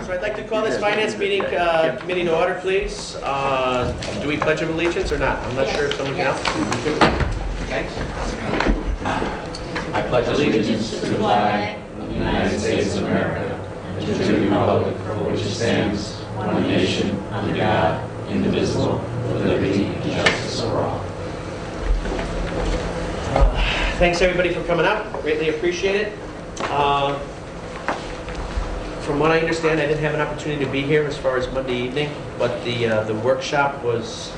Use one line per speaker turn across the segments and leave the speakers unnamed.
So I'd like to call this finance meeting committee to order, please. Do we pledge of allegiance or not? I'm not sure if someone can help. Thanks.
I pledge allegiance to the flag of the United States of America and to the republic for which it stands, one nation, under God, indivisible, with liberty and justice for all.
Thanks everybody for coming out. Greatly appreciate it. From what I understand, I didn't have an opportunity to be here as far as Monday evening, but the workshop was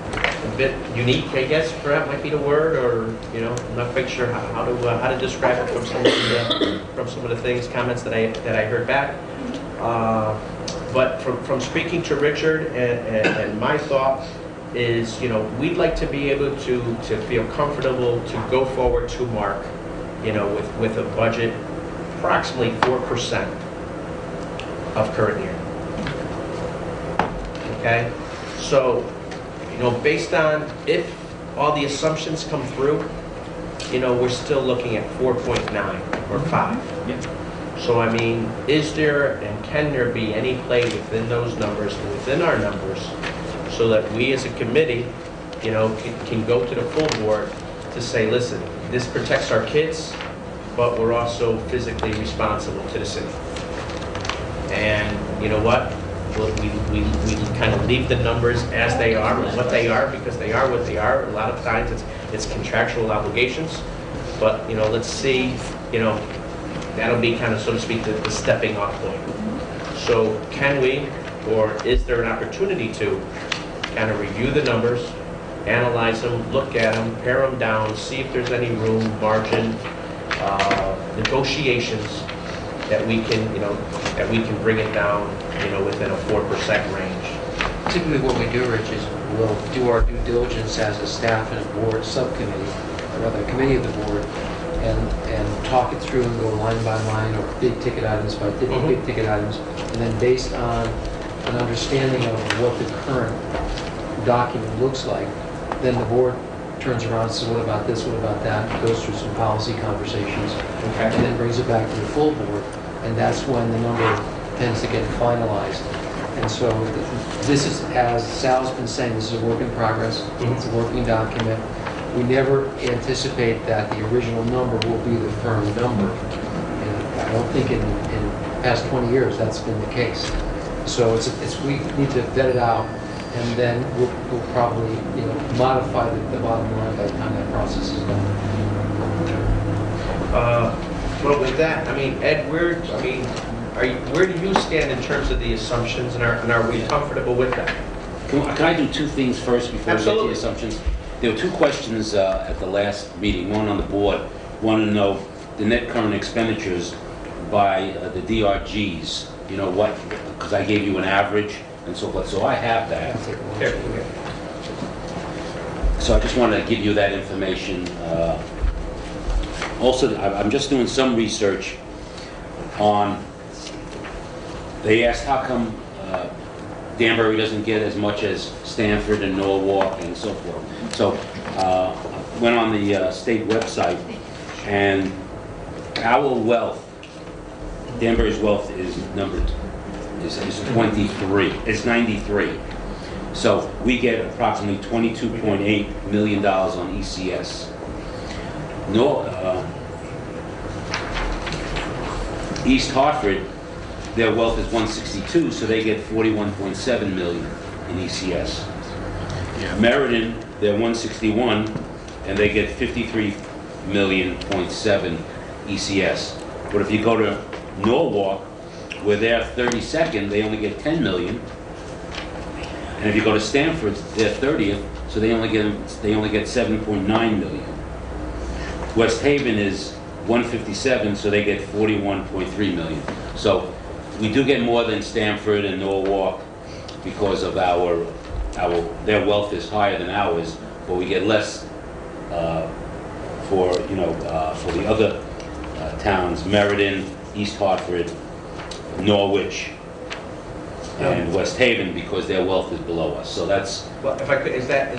a bit unique, I guess, perhaps might be the word, or I'm not quite sure how to describe it from some of the things, comments that I heard back. But from speaking to Richard and my thought is, we'd like to be able to feel comfortable to go forward to Mark, with a budget approximately 4% of current year. Okay, so based on if all the assumptions come through, we're still looking at 4.9 or 5. Yeah. So I mean, is there and can there be any play within those numbers and within our numbers, so that we as a committee, can go to the full board to say, listen, this protects our kids, but we're also physically responsible to the city. And you know what? We kind of leave the numbers as they are, or what they are, because they are what they are. A lot of times it's contractual obligations, but let's see, that'll be kind of, so to speak, the stepping off point. So can we, or is there an opportunity to kind of review the numbers, analyze them, look at them, pare them down, see if there's any room, margin, negotiations that we can bring it down, within a 4% range.
Typically what we do, Rich, is we'll do our due diligence as a staff and a board subcommittee, or rather a committee of the board, and talk it through and go line by line, or big ticket items by big ticket items, and then based on an understanding of what the current document looks like, then the board turns around and says, what about this, what about that, and goes through some policy conversations, and then brings it back to the full board, and that's when the number tends to get finalized. And so this is, as Sal's been saying, this is a work in progress. It's a working document. We never anticipate that the original number will be the firm number. And I don't think in the past 20 years that's been the case. So we need to vet it out, and then we'll probably modify the bottom line by the time that process is done.
Well, with that, I mean, Ed, where do you stand in terms of the assumptions, and are we comfortable with that?
Can I do two things first before we get to the assumptions? There were two questions at the last meeting, one on the board. One to know the net current expenditures by the DRGs, what, because I gave you an average and so forth, so I have that. So I just wanted to give you that information. Also, I'm just doing some research on, they asked how come Danbury doesn't get as much as Stanford and Norwalk and so forth. So went on the state website, and our wealth, Danbury's wealth is numbered, is 23, it's 93. So we get approximately $22.8 million on ECS. East Hartford, their wealth is 162, so they get 41.7 million in ECS. Yeah. Meriden, they're 161, and they get 53.7 million ECS. But if you go to Norwalk, where they're 32nd, they only get 10 million. And if you go to Stanford, they're 30th, so they only get 7.9 million. West Haven is 157, so they get 41.3 million. So we do get more than Stanford and Norwalk because of their wealth is higher than ours, but we get less for the other towns, Meriden, East Hartford, Norwich, and West Haven, because their wealth is below us. So that's.
Well, if I could, is that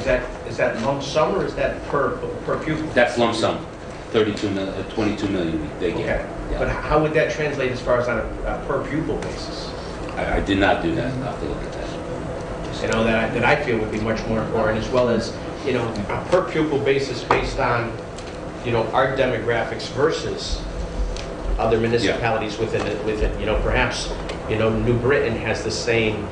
lump sum, or is that per pupil?
That's lump sum. 22 million they get.
Okay. Yeah. But how would that translate as far as on a per pupil basis?
I did not do that. I'll have to look at that.
That I feel would be much more important, as well as, a per pupil basis based on, our demographics versus other municipalities within it. Perhaps, New Britain has the same,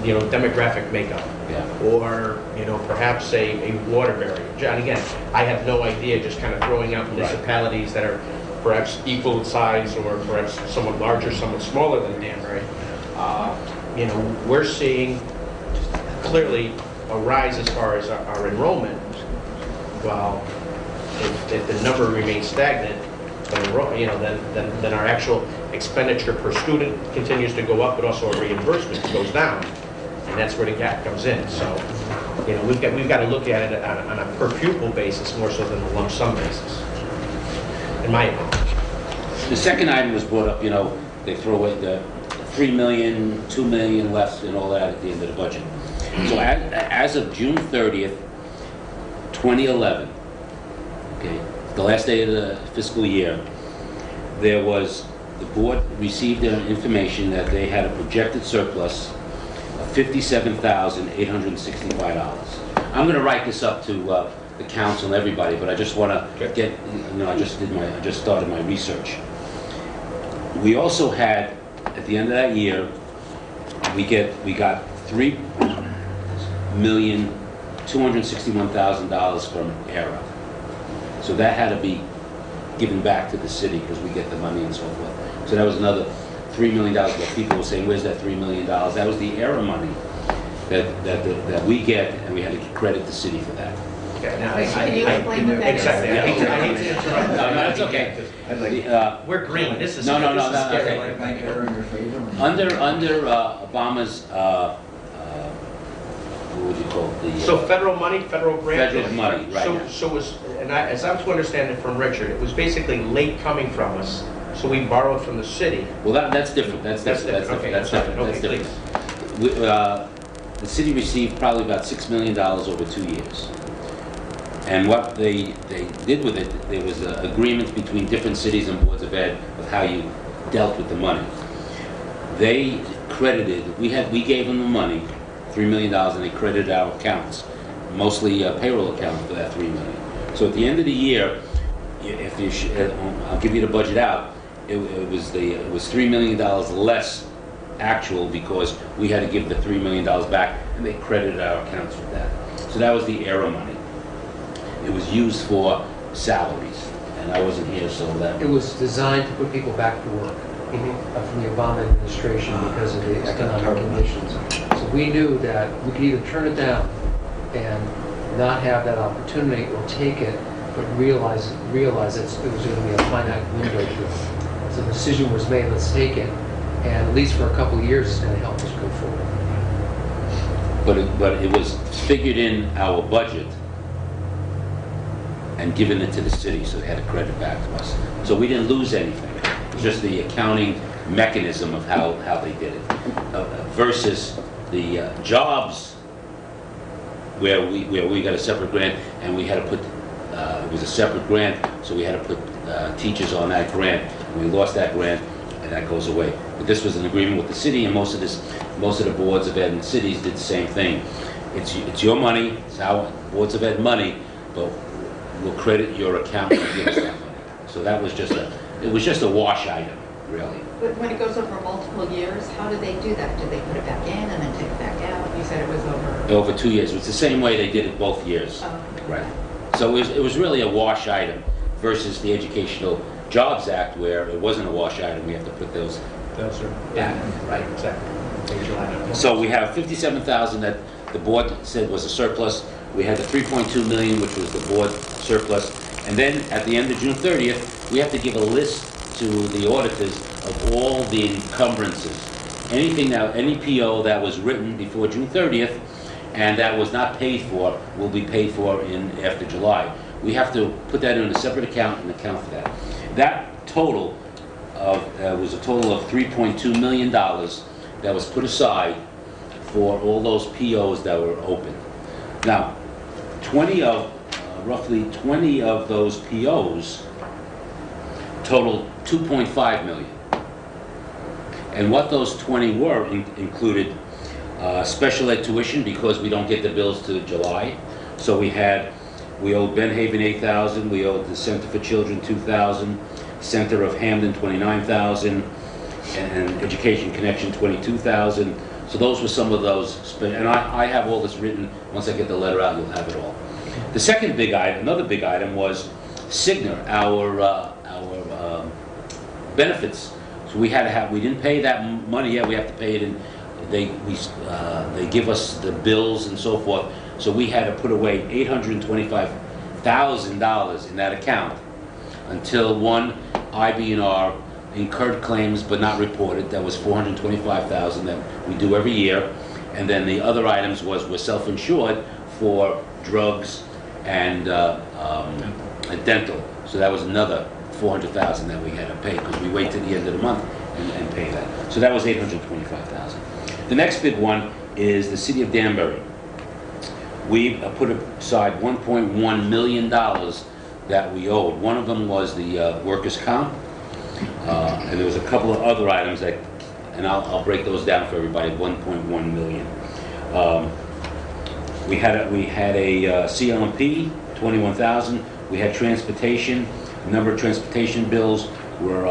demographic makeup.
Yeah.
Or, perhaps a Waterbury. And again, I have no idea, just kind of throwing out municipalities that are perhaps equal in size or perhaps somewhat larger, somewhat smaller than Danbury. We're seeing clearly a rise as far as our enrollment. While if the number remains stagnant, then our actual expenditure per student continues to go up, but also our reimbursement goes down. And that's where the gap comes in. So, we've got to look at it on a per pupil basis more so than a lump sum basis, in my opinion.
The second item was brought up, they throw away the 3 million, 2 million left and all that at the end of the budget. So as of June 30th, 2011, okay, the last day of the fiscal year, the board received information that they had a projected surplus of $57,865. I'm going to write this up to the council and everybody, but I just want to get, I just started my research. We also had, at the end of that year, we got $3,261,000 from ERA. So that had to be given back to the city because we get the money and so forth. So that was another $3 million. But people were saying, where's that $3 million? That was the ERA money that we get, and we had to credit the city for that.
Okay, now
Can you explain what that is?
exactly. I hate to interrupt.
No, that's okay.
We're green. This is
No,
this is
okay.
scary.
Under Obama's, what would you call it?
So federal money, federal grant?
Federal money, right.
As I'm to understand it from Richard, it was basically late coming from us, so we borrowed from the city.
Well, that's different. That's different.
Okay,
That's
sorry.
different.
Okay,
That's different. The city received probably about $6 million over 2 years. And what they did with it, there was an agreement between different cities and boards of ed of how you dealt with the money. They credited, we gave them the money, $3 million, and they credited our accounts, mostly payroll account for that $3 million. So at the end of the year, I'll give you the budget out, it was $3 million less actual because we had to give the $3 million back, and they credited our accounts with that. So that was the ERA money. It was used for salaries, and I wasn't here, so that...
It was designed to put people back to work from the Obama administration because of the economic conditions. So we knew that we could either turn it down and not have that opportunity or take it, but realize it was going to be a finite window to it. So the decision was made, let's take it, and at least for a couple of years, it's going to help us go forward.
But it was figured in our budget and given it to the city, so they had to credit back to us. So we didn't lose anything. It was just the accounting mechanism of how they did it. Versus the jobs where we got a separate grant and we had to put, it was a separate grant, so we had to put teachers on that grant. And we lost that grant and that goes away. But this was an agreement with the city, and most of the boards of ed and cities did the same thing. It's your money, it's our boards of ed money, but we'll credit your account and give us that money. So that was just a wash item, really.
But when it goes over multiple years, how do they do that? Do they put it back in and then take it back out? You said it was over
2 years. It's the same way they did it both years.
Oh.
Right. So it was really a wash item versus the Educational Jobs Act, where it wasn't a wash item. We have to put those
Those are,
back.
right, exactly.
So we have $57,000 that the board said was a surplus. We had the $3.2 million, which was the board surplus. And then at the end of June 30th, we have to give a list to the auditors of all the encumbrances. Any PO that was written before June 30th and that was not paid for will be paid for after July. We have to put that in a separate account and account for that. That total was a total of $3.2 million that was put aside for all those POs that were open. Now, roughly 20 of those POs totaled $2.5 million. And what those 20 were included special ed tuition, because we don't get the bills to July. So we owed Ben Haven $8,000, we owed the Center for Children $2,000, Center of Hamden $29,000, and Education Connection $22,000. So those were some of those, and I have all this written. Once I get the letter out, you'll have it all. The second big item, another big item, was Cigna, our benefits. So we didn't pay that money yet. We have to pay it in. They give us the bills and so forth. So we had to put away $825,000 in that account until one IB&R incurred claims but not reported. That was $425,000 that we do every year. And then the other items we're self-insured for drugs and dental. So that was another $400,000 that we had to pay because we wait till the end of the month and pay that. So that was $825,000. The next big one is the city of Danbury. We put aside $1.1 million that we owed. One of them was the workers' comp, and there was a couple of other items that, and I'll break those down for everybody. 1.1 million. We had a CLMP, 21,000. We had transportation. A number of transportation bills were.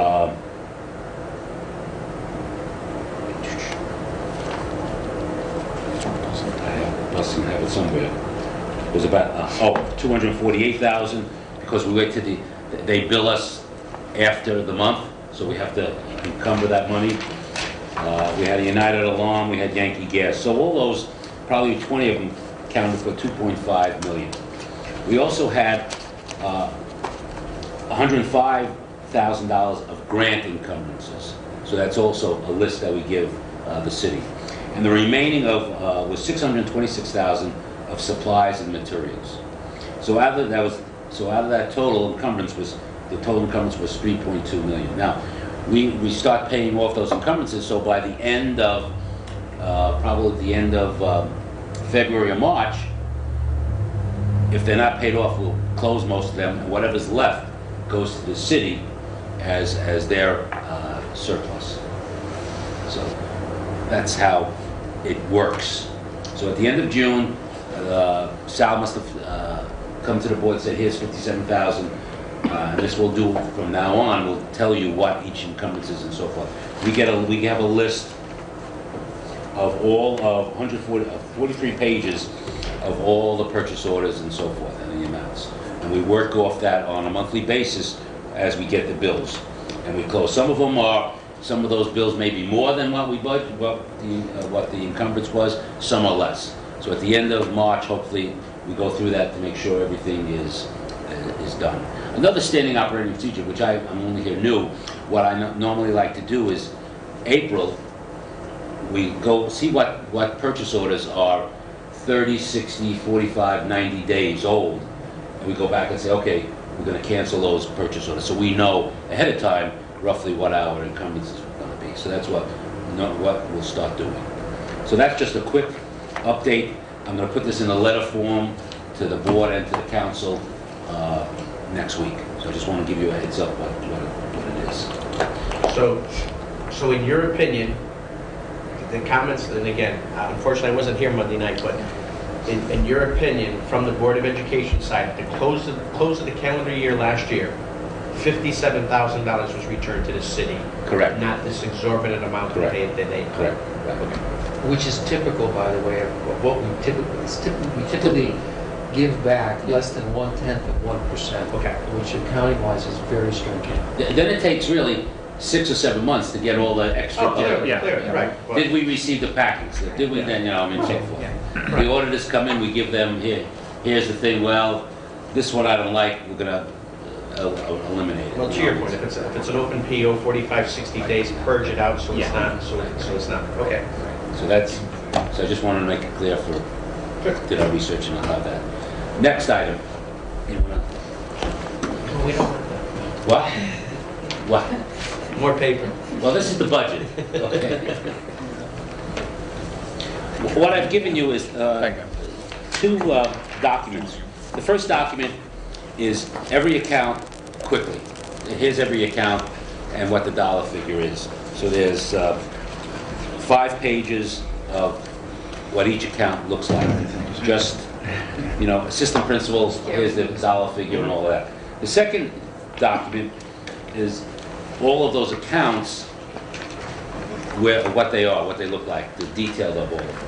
I have it somewhere. It was about 248,000 because we wait till they bill us after the month, so we have to encumber that money. We had a United Alarm, we had Yankee Gas, so all those, probably 20 of them counted for 2.5 million. We also had $105,000 of grant encumbrances, so that's also a list that we give the city. And the remaining was $626,000 of supplies and materials. So out of that total encumbrance was 3.2 million. Now, we start paying off those encumbrances. So by the end of probably the end of February or March, if they're not paid off, we'll close most of them, and whatever's left goes to the city as their surplus. So that's how it works. So at the end of June, Sal must have come to the board and said, here's 57,000, and this will do from now on. We'll tell you what each encumbrance is and so forth. We have a list of all of 43 pages of all the purchase orders and so forth and the amounts. And we work off that on a monthly basis as we get the bills. And we close. Some of those bills may be more than what we budget, what the encumbrance was, some are less. So at the end of March, hopefully, we go through that to make sure everything is done. Another standing operating procedure, which I'm only here new, what I normally like to do is April, we go see what purchase orders are 30, 60, 45, 90 days old. And we go back and say, okay, we're going to cancel those purchase orders. So we know ahead of time roughly what our encumbrances are going to be. So that's what we'll start doing. So that's just a quick update. I'm going to put this in a letter form to the board and to the council next week. So I just want to give you a heads up what it is.
So in your opinion, the comments, and again, unfortunately I wasn't here Monday night, but in your opinion, from the Board of Education side, at the close of the calendar year last year, $57,000 was returned to the city.
Correct.
Not this exorbitant amount that they
Correct.
Okay.
Which is typical, by the way, of what we typically give back less than 1/10 of 1%.
Okay.
Which accounting-wise is very stringent.
Then it takes really 6 or 7 months to get all the extra.
Clearly, right. Well,
Did we receive the packets? Did we then, so forth. The auditors come in, we give them, here's the thing, well, this one I don't like, we're going to eliminate it.
Well, to your point, if it's an open PO, 45, 60 days, purge it out so it's not, so it's not, okay.
So I just wanted to make it clear did our research and I'll have that. Next item.
We don't want that.
What?
More paper.
Well, this is the budget. Okay. What I've given you is two documents. The first document is every account quickly. Here's every account and what the dollar figure is. So there's 5 pages of what each account looks like. Just, assistant principals, here's the dollar figure and all of that. The second document is all of those accounts, what they are, what they look like, the detail of all of them.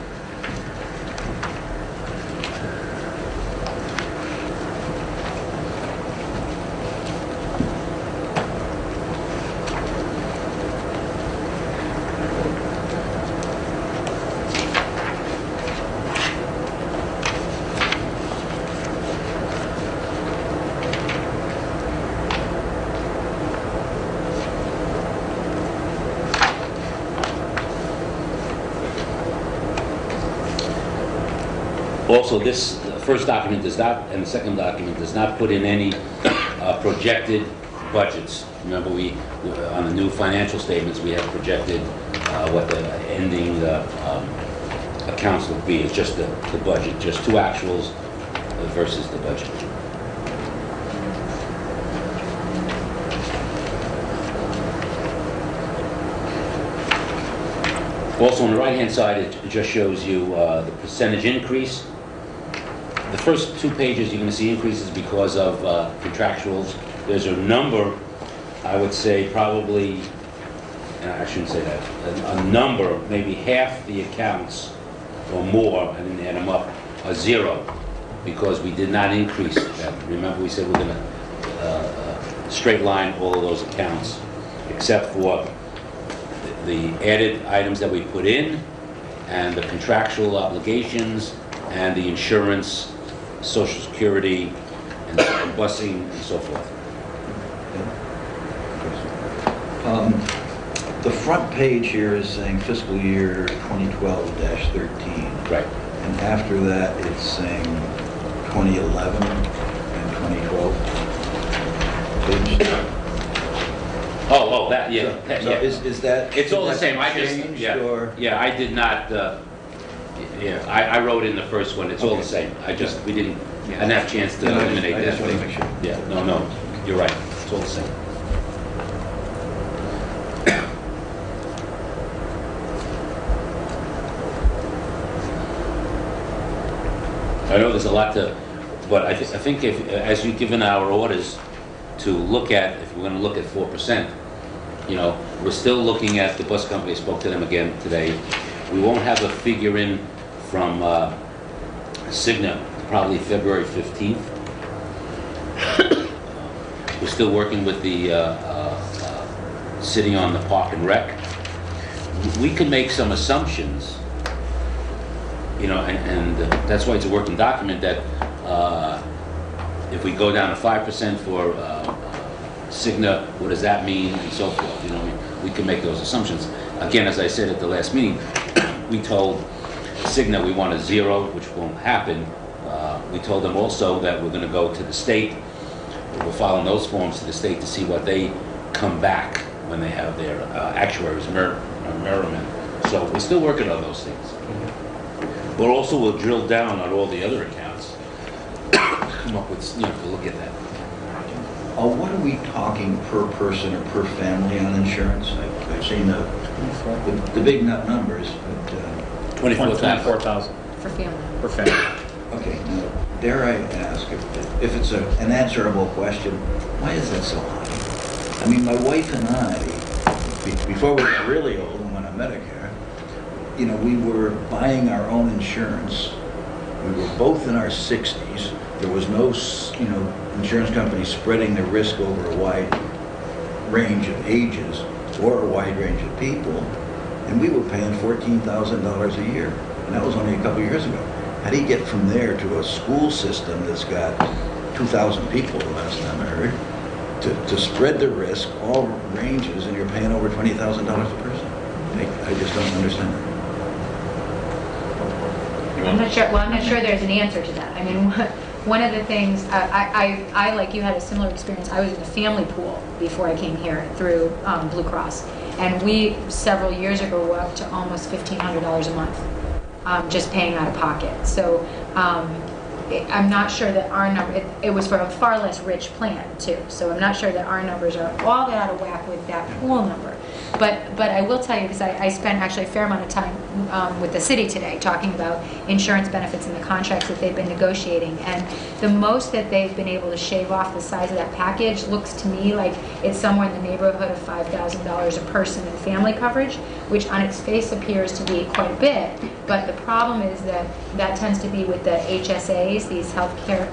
Also, this first document does not, and the second document does not put in any projected budgets. Remember, on the new financial statements, we have projected what the ending accounts will be. It's just the budget, just 2 actuals versus the budget. Also, on the right-hand side, it just shows you the percentage increase. The first 2 pages, you're going to see increases because of contractuals. There's a number, I would say probably, and I shouldn't say that, a number, maybe half the accounts or more, I didn't add them up, are 0 because we did not increase them. Remember, we said we're going to straight line all of those accounts except for the added items that we put in, and the contractual obligations, and the insurance, Social Security, and busing, and so forth.
The front page here is saying fiscal year 2012-13.
Right.
And after that, it's saying 2011 and 2012. Page.
Oh, that, yeah.
So is that?
It's all the same. I just,
changed,
yeah,
or?
yeah, I did not, I wrote in the first one, it's all the same. I didn't have a chance to eliminate that.
I just want to make sure.
Yeah, no, you're right, it's all the same. I know there's a lot but I think as you've given our orders to look at, if we're going to look at 4%, we're still looking at the bus company. I spoke to them again today. We won't have a figure in from Cigna probably February 15th. We're still working with the city on the park and rec. We can make some assumptions, and that's why it's a working document, that if we go down to 5% for Cigna, what does that mean, and so forth. We can make those assumptions. Again, as I said at the last meeting, we told Cigna we want a 0, which won't happen. We told them also that we're going to go to the state. We're filing those forms to the state to see what they come back when they have their actuaries merriment. So we're still working on those things. But also we'll drill down on all the other accounts. Come up with, to look at that.
What are we talking per person or per family on insurance? I've seen the big numbers, but...
24,000.
For family.
Per family.
Okay, now, dare I ask, if it's an answerable question, why is that so high? I mean, my wife and I, before we got really old and went on Medicare, we were buying our own insurance. We were both in our 60s. There was no, insurance company spreading the risk over a wide range of ages or a wide range of people. And we were paying $14,000 a year. And that was only a couple years ago. How do you get from there to a school system that's got 2,000 people, the last time I heard, to spread the risk, all ranges, and you're paying over $20,000 a person? I just don't understand that.
I'm not sure there's an answer to that. I mean, one of the things, I like you, had a similar experience. I was in a family pool before I came here through Blue Cross. And we, several years ago, were up to almost $1,500 a month, just paying out of pocket. So I'm not sure that our number, it was for a far less rich plan too. So I'm not sure that our numbers are all that out of whack with that pool number. But I will tell you, because I spent actually a fair amount of time with the city today talking about insurance benefits and the contracts that they've been negotiating. And the most that they've been able to shave off the size of that package looks to me like it's somewhere in the neighborhood of $5,000 a person in family coverage, which on its face appears to be quite a bit. But the problem is that that tends to be with the HSAs, these healthcare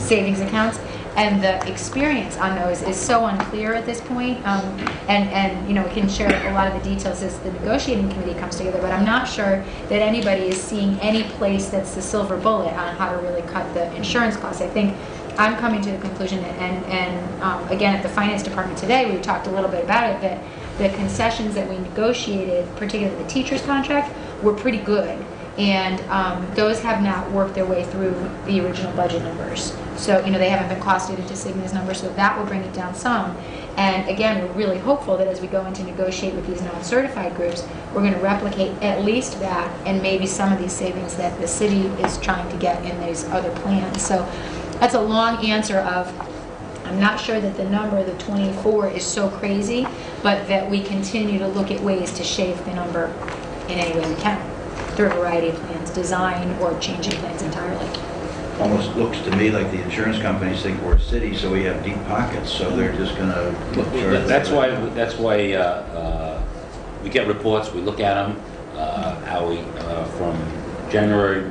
savings accounts. And the experience on those is so unclear at this point. And you know, we can share a lot of the details as the negotiating committee comes together, but I'm not sure that anybody is seeing any place that's the silver bullet on how to really cut the insurance costs. I think I'm coming to the conclusion, and again, at the finance department today, we talked a little bit about it, that the concessions that we negotiated, particularly the teacher's contract, were pretty good. And those have not worked their way through the original budget numbers. So, you know, they haven't been costed into Cigna's numbers, so that will bring it down some. And again, we're really hopeful that as we go into negotiate with these non-certified groups, we're going to replicate at least that and maybe some of these savings that the city is trying to get in these other plans. So that's a long answer of, I'm not sure that the number, the 24, is so crazy, but that we continue to look at ways to shave the number in any way we can, through a variety of plans, design or changing plans entirely.
Almost looks to me like the insurance companies think we're a city, so we have deep pockets, so they're just gonna.
That's why we get reports, we look at them, how we, from January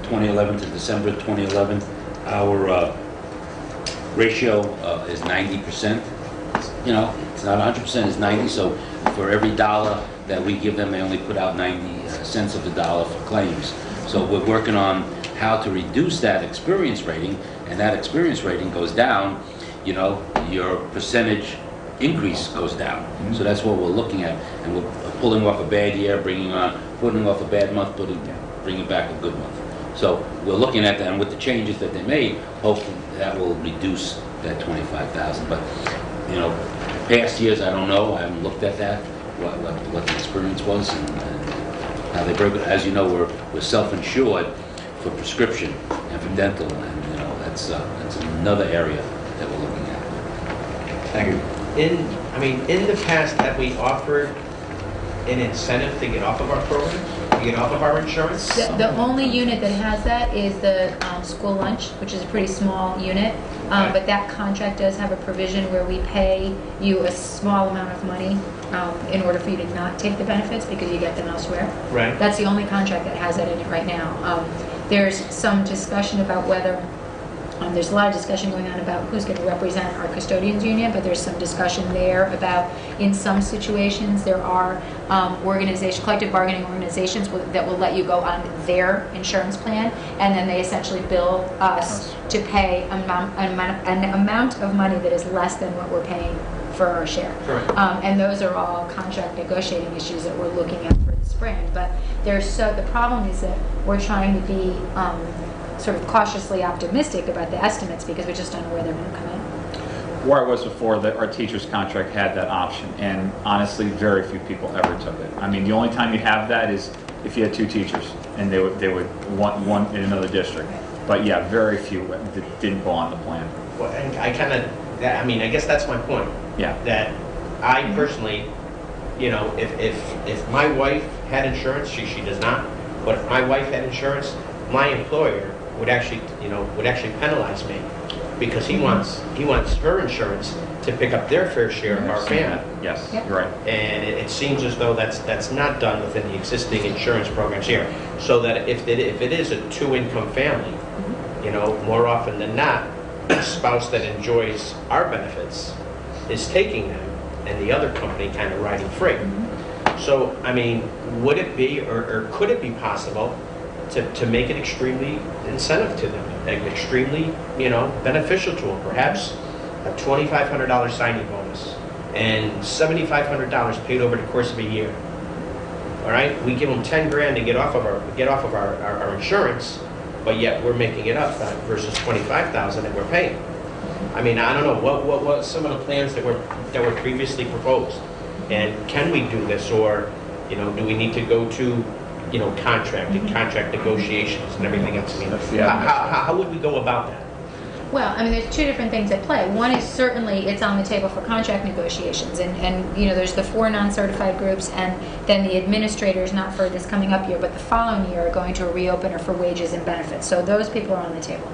2011 to December 2011, our ratio is 90%. You know, it's not 100%, it's 90, so for every dollar that we give them, they only put out 90 cents of the dollar for claims. So we're working on how to reduce that experience rating, and that experience rating goes down, you know, your percentage increase goes down. So that's what we're looking at, and we're pulling off a bad year, putting off a bad month, bringing back a good month. So we're looking at that, and with the changes that they made, hopefully that will reduce that 25,000. But, you know, past years, I don't know, I haven't looked at that, what the experience was and how they broke it. As you know, we're self-insured for prescription and for dental, and you know, that's another area that we're looking at.
Thank you.
In the past, have we offered an incentive to get off of our programs, to get off of our insurance?
The only unit that has that is the school lunch, which is a pretty small unit. But that contract does have a provision where we pay you a small amount of money in order for you to not take the benefits because you get them elsewhere.
Right.
That's the only contract that has that in it right now. There's some discussion about whether, there's a lot of discussion going on about who's going to represent our custodians union, but there's some discussion there about, in some situations, there are collective bargaining organizations that will let you go on their insurance plan, and then they essentially bill us to pay an amount of money that is less than what we're paying for our share.
Correct.
And those are all contract negotiating issues that we're looking at for the spring. But the problem is that we're trying to be sort of cautiously optimistic about the estimates because we just don't know where they're going to come in.
Where I was before, that our teacher's contract had that option, and honestly, very few people ever took it. I mean, the only time you have that is if you had two teachers and they would want one in another district. But yeah, very few that didn't go on the plan.
Well, and I guess that's my point.
Yeah.
That I personally, you know, if my wife had insurance, she does not, but if my wife had insurance, my employer would actually penalize me because he wants her insurance to pick up their fair share of our family.
Yes,
Yep.
you're right.
And it seems as though that's not done within the existing insurance programs here. So that if it is a two-income family, you know, more often than not, the spouse that enjoys our benefits is taking them, and the other company kind of riding free. So, I mean, would it be or could it be possible to make it extremely incentive to them, like extremely, you know, beneficial to them? Perhaps a $2,500 signing bonus and $7,500 paid over the course of a year. All right, we give them 10 grand to get off of our insurance, but yet we're making it up versus 25,000 that we're paying. I mean, I don't know what some of the plans that were previously proposed, and can we do this, or you know, do we need to go to, you know, contract negotiations and everything else? I mean, how would we go about that?
Well, I mean, there's two different things at play. One is certainly it's on the table for contract negotiations, and you know, there's the 4 non-certified groups, and then the administrators, not for this coming up year, but the following year, are going to a reopener for wages and benefits. So those people are on the table.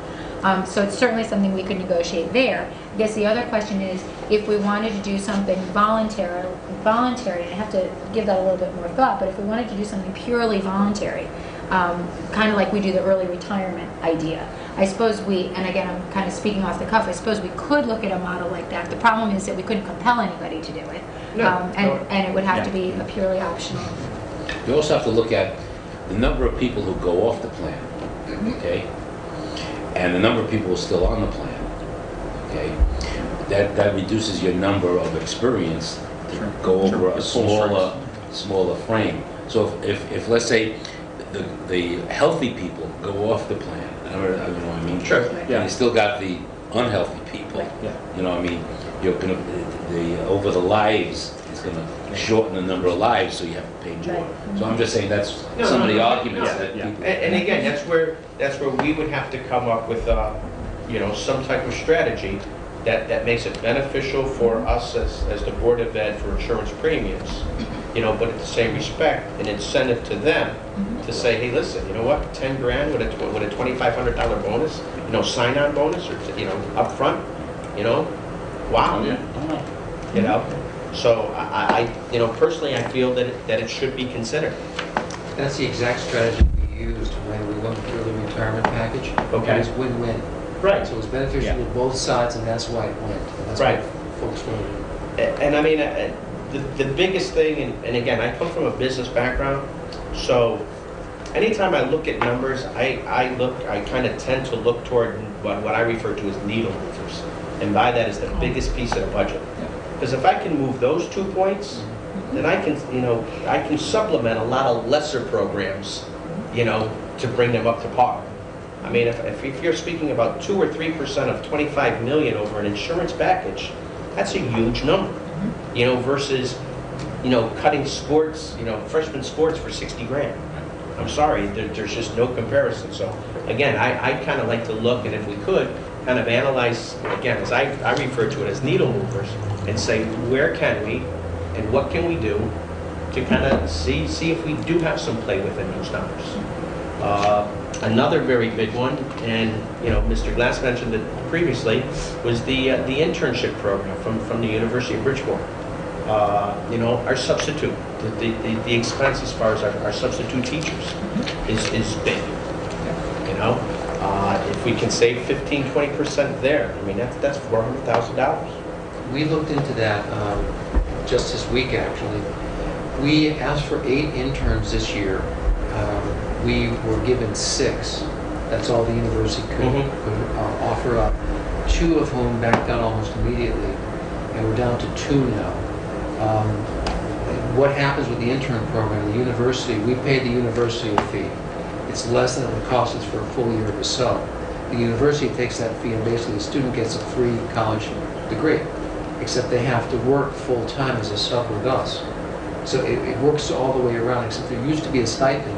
So it's certainly something we could negotiate there. I guess the other question is, if we wanted to do something voluntary, and I have to give that a little bit more thought, but if we wanted to do something purely voluntary, kind of like we do the early retirement idea, I suppose we, and again, I'm kind of speaking off the cuff, I suppose we could look at a model like that. The problem is that we couldn't compel anybody to do it. And it would have to be a purely optional.
You also have to look at the number of people who go off the plan, okay? And the number of people who are still on the plan, okay? That reduces your number of experience to go over a smaller frame. So if let's say the healthy people go off the plan, you know what I mean?
Sure.
And you still got the unhealthy people, you know what I mean? You're gonna, over the lives, it's gonna shorten the number of lives, so you have to pay more. So I'm just saying that's some of the arguments that people.
And again, that's where we would have to come up with, you know, some type of strategy that makes it beneficial for us as the Board of Ed for insurance premiums, you know, but at the same respect, an incentive to them to say, hey, listen, you know what, 10 grand with a $2,500 bonus, you know, sign-on bonus, or, you know, up front, you know, wow, you know. So I you know, personally, I feel that it should be considered.
That's the exact strategy we used when we went through the retirement package.
Okay.
It was win-win.
Right.
So it was beneficial to both sides, and that's why it went. And that's
Right.
why folks voted.
And I mean, the biggest thing, and again, I come from a business background, so anytime I look at numbers, I kind of tend to look toward what I refer to as needle movers. And by that is the biggest piece of the budget. Because if I can move those 2 points, then I can, you know, I can supplement a lot of lesser programs, you know, to bring them up to par. I mean, if you're speaking about 2 or 3% of 25 million over an insurance package, that's a huge number, you know, versus, you know, cutting sports, you know, freshman sports for 60 grand. I'm sorry, there's just no comparison. So again, I kind of like to look, and if we could, kind of analyze, again, as I refer to it as needle movers, and say, where can we, and what can we do to kind of see if we do have some play within those numbers. Another very big one, and you know, Mr. Glass mentioned it previously, was the internship program from the University of Bridgeport. You know, our substitute, the expense as far as our substitute teachers is big. You know, if we can save 15-20% there, I mean that's $400,000.
We looked into that just this week, actually. We asked for 8 interns this year. We were given 6. That's all the university could offer up. 2 of whom backed out almost immediately, and we're down to 2 now. What happens with the intern program? The university, we pay the university a fee. It's less than it would cost us for a full year of a sub. The university takes that fee, and basically the student gets a free college degree, except they have to work full-time as a sub with us. So it works all the way around, except there used to be a stipend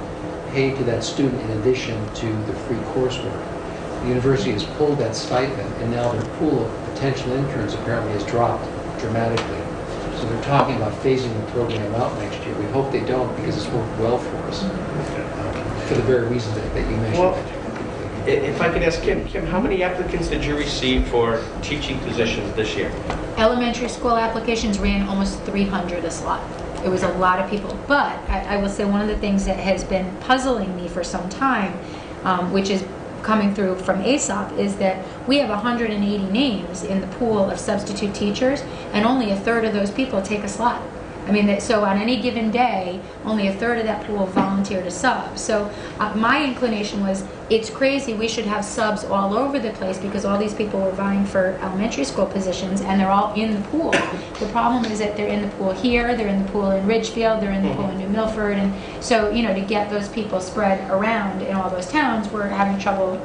paid to that student in addition to the free coursework. The university has pulled that stipend, and now their pool of potential interns apparently has dropped dramatically. So they're talking about phasing the program out next year. We hope they don't, because it's worked well for us, for the very reason that you mentioned.
Well, if I could ask Kim, how many applicants did you receive for teaching positions this year?
Elementary school applications ran almost 300 a slot. It was a lot of people. But I will say one of the things that has been puzzling me for some time, which is coming through from ASOP, is that we have 180 names in the pool of substitute teachers, and only a third of those people take a slot. I mean, so on any given day, only a third of that pool volunteer to sub. So my inclination was, it's crazy, we should have subs all over the place because all these people were vying for elementary school positions and they're all in the pool. The problem is that they're in the pool here, they're in the pool in Ridgefield, they're in the pool in New Milford, and so, you know, to get those people spread around in all those towns, we're having trouble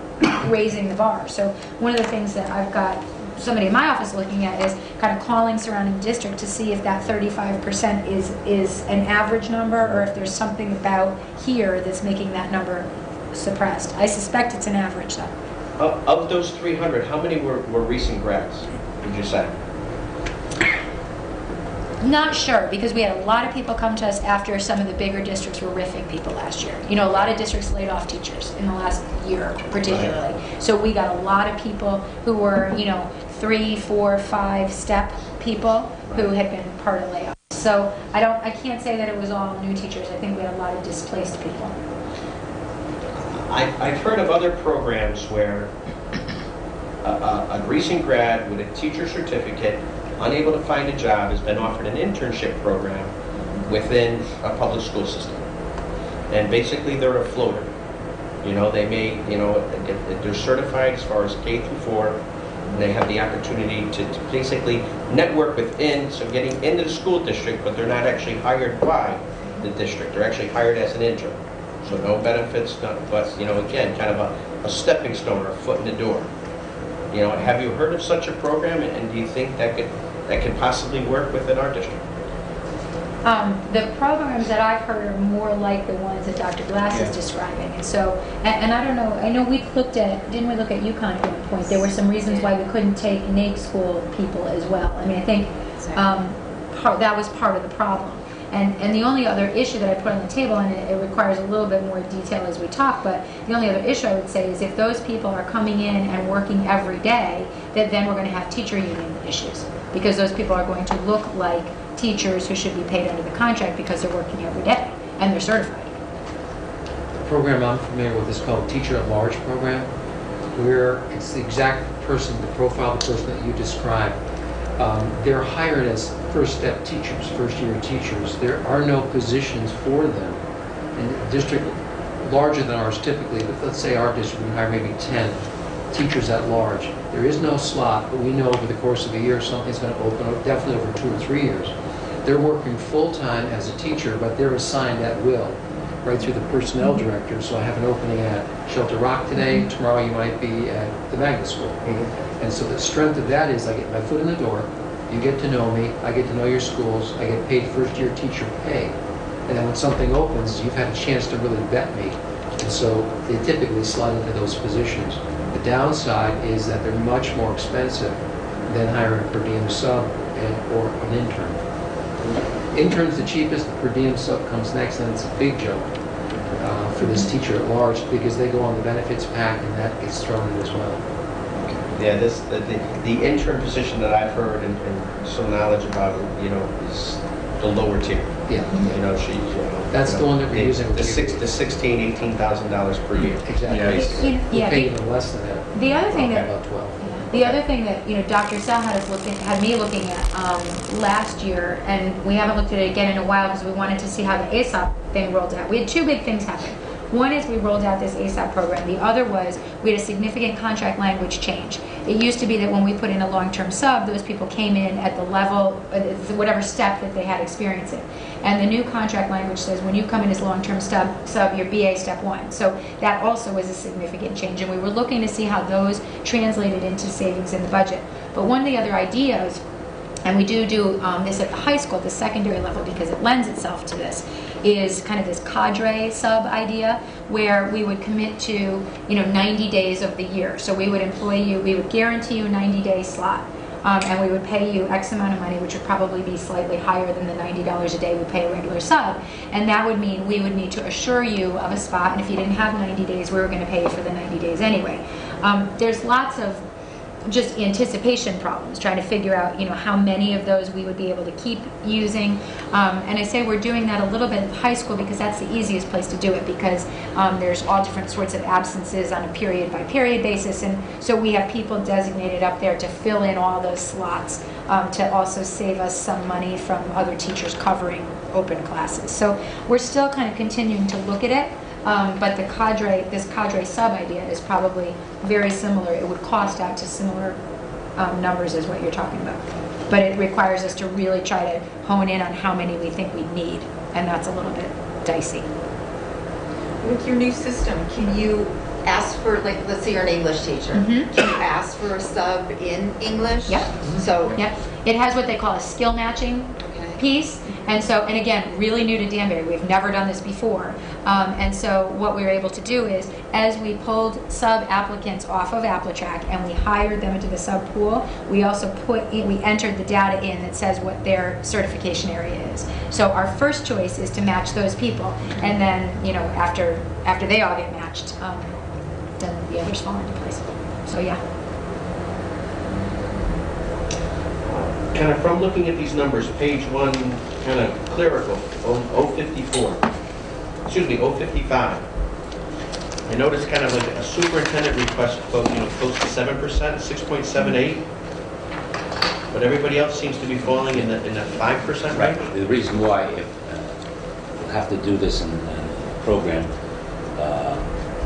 raising the bar. So one of the things that I've got somebody in my office looking at is kind of calling surrounding district to see if that 35% is an average number, or if there's something about here that's making that number suppressed. I suspect it's an average though.
Of those 300, how many were recent grads, would you say?
Not sure, because we had a lot of people come to us after some of the bigger districts were riffing people last year. You know, a lot of districts laid off teachers in the last year particularly. So we got a lot of people who were, 3, 4, 5 step people who had been part of layoffs. So I can't say that it was all new teachers. I think we had a lot of displaced people.
I've heard of other programs where a recent grad with a teacher certificate, unable to find a job, has been offered an internship program within a public school system. And basically they're a floater. They may, if they're certified as far as K through 4, and they have the opportunity to basically network within, so getting into the school district, but they're not actually hired by the district. They're actually hired as an intern. So no benefits, but, again, kind of a stepping stone or a foot in the door. Have you heard of such a program, and do you think that could possibly work within our district?
The programs that I've heard are more like the ones that Dr. Glass is describing. And so, and I don't know, I know we didn't we look at UConn at one point? There were some reasons why we couldn't take NAIC school people as well. I mean, I think that was part of the problem. And the only other issue that I put on the table, and it requires a little bit more detail as we talk, but the only other issue I would say is if those people are coming in and working every day, then we're going to have teacher union issues, because those people are going to look like teachers who should be paid under the contract because they're working every day and they're certified.
The program I'm familiar with is called Teacher at Large program, where it's the exact person, the profile of the person that you described. They're hired as first-step teachers, first-year teachers. There are no positions for them. In a district larger than ours typically, but let's say our district, we hire maybe 10 teachers at large. There is no slot, but we know over the course of a year something's going to open up, definitely over 2 or 3 years. They're working full-time as a teacher, but they're assigned at will, right through the personnel director. So I have an opening at Shelter Rock today, tomorrow you might be at the magnet school. And so the strength of that is I get my foot in the door, you get to know me, I get to know your schools, I get paid first-year teacher pay. And then when something opens, you've had a chance to really vet me. And so they typically slide into those positions. The downside is that they're much more expensive than hiring a per diem sub or an intern. Intern's the cheapest, the per diem sub comes next, and it's a big jump for this teacher at large because they go on the benefits pack and that gets thrown in as well.
Yeah, the intern position that I've heard and some knowledge about, is the lower tier.
Yeah. That's the one that we're using.
The $16,000, $18,000 per year.
Exactly. We pay even less than that.
The other thing
about 12.
The other thing that Dr. Sell had me looking at last year, and we haven't looked at it again in a while because we wanted to see how the ASAP thing rolled out. We had 2 big things happen. One is we rolled out this ASAP program. The other was we had a significant contract language change. It used to be that when we put in a long-term sub, those people came in at the level, whatever step that they had experience in. And the new contract language says when you come in as long-term sub, you're BA step 1. So that also was a significant change. And we were looking to see how those translated into savings in the budget. But one of the other ideas, and we do this at the high school, the secondary level, because it lends itself to this, is kind of this cadre sub idea where we would commit to 90 days of the year. So we would employ you, we would guarantee you a 90-day slot, and we would pay you X amount of money, which would probably be slightly higher than the $90 a day we pay a regular sub. And that would mean we would need to assure you of a spot, and if you didn't have 90 days, we were going to pay you for the 90 days anyway. There's lots of just anticipation problems, trying to figure out, how many of those we would be able to keep using. And I say we're doing that a little bit at high school because that's the easiest place to do it because there's all different sorts of absences on a period-by-period basis. And so we have people designated up there to fill in all those slots to also save us some money from other teachers covering open classes. So we're still kind of continuing to look at it. But this cadre sub idea is probably very similar. It would cost out to similar numbers as what you're talking about. But it requires us to really try to hone in on how many we think we need, and that's a little bit dicey.
With your new system, can you ask for, let's say you're an English teacher, can you ask for a sub in English?
Yep.
So
Yep. It has what they call a skill matching piece, And so, and again, really new to Danbury, we've never done this before. And so what we were able to do is, as we pulled sub-applicants off of AppleTrack and we hired them into the sub-pool, we also we entered the data in that says what their certification area is. So our first choice is to match those people. And then, after they all get matched, then the others fall into place. So yeah.
Kind of from looking at these numbers, page 1, kind of clerical, 054, excuse me, 055. I noticed kind of like a superintendent request quote, close to 7%, 6.78. But everybody else seems to be falling in the 5% range.
The reason why, if we'll have to do this in the program,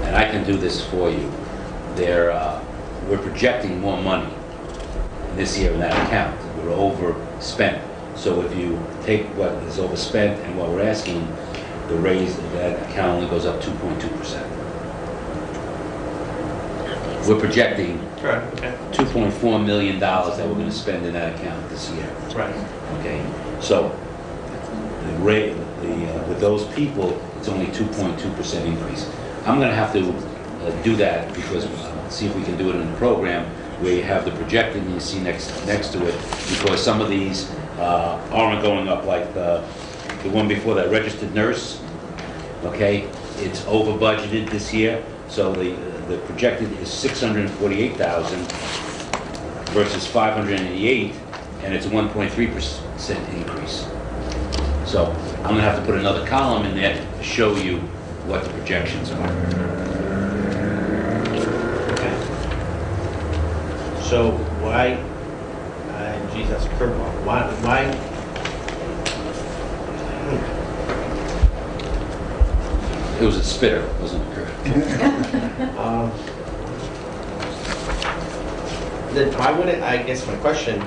and I can do this for you, we're projecting more money this year in that account. We're overspent. So if you take what is overspent and what we're asking, the raise of that account only goes up 2.2%. We're projecting
Right, okay.
$2.4 million that we're going to spend in that account this year.
Right.
Okay, so the rate, with those people, it's only 2.2% increase. I'm going to have to do that because see if we can do it in the program where you have the projected and you see next to it, because some of these aren't going up, like the one before that, registered nurse. Okay, it's over budgeted this year, so the projected is 648,000 versus 588, and it's a 1.3% increase. So I'm going to have to put another column in there to show you what the projections are.
So why, geez, that's a curveball. Why?
It was a spitter, wasn't a curve.
Then why wouldn't, I guess my question,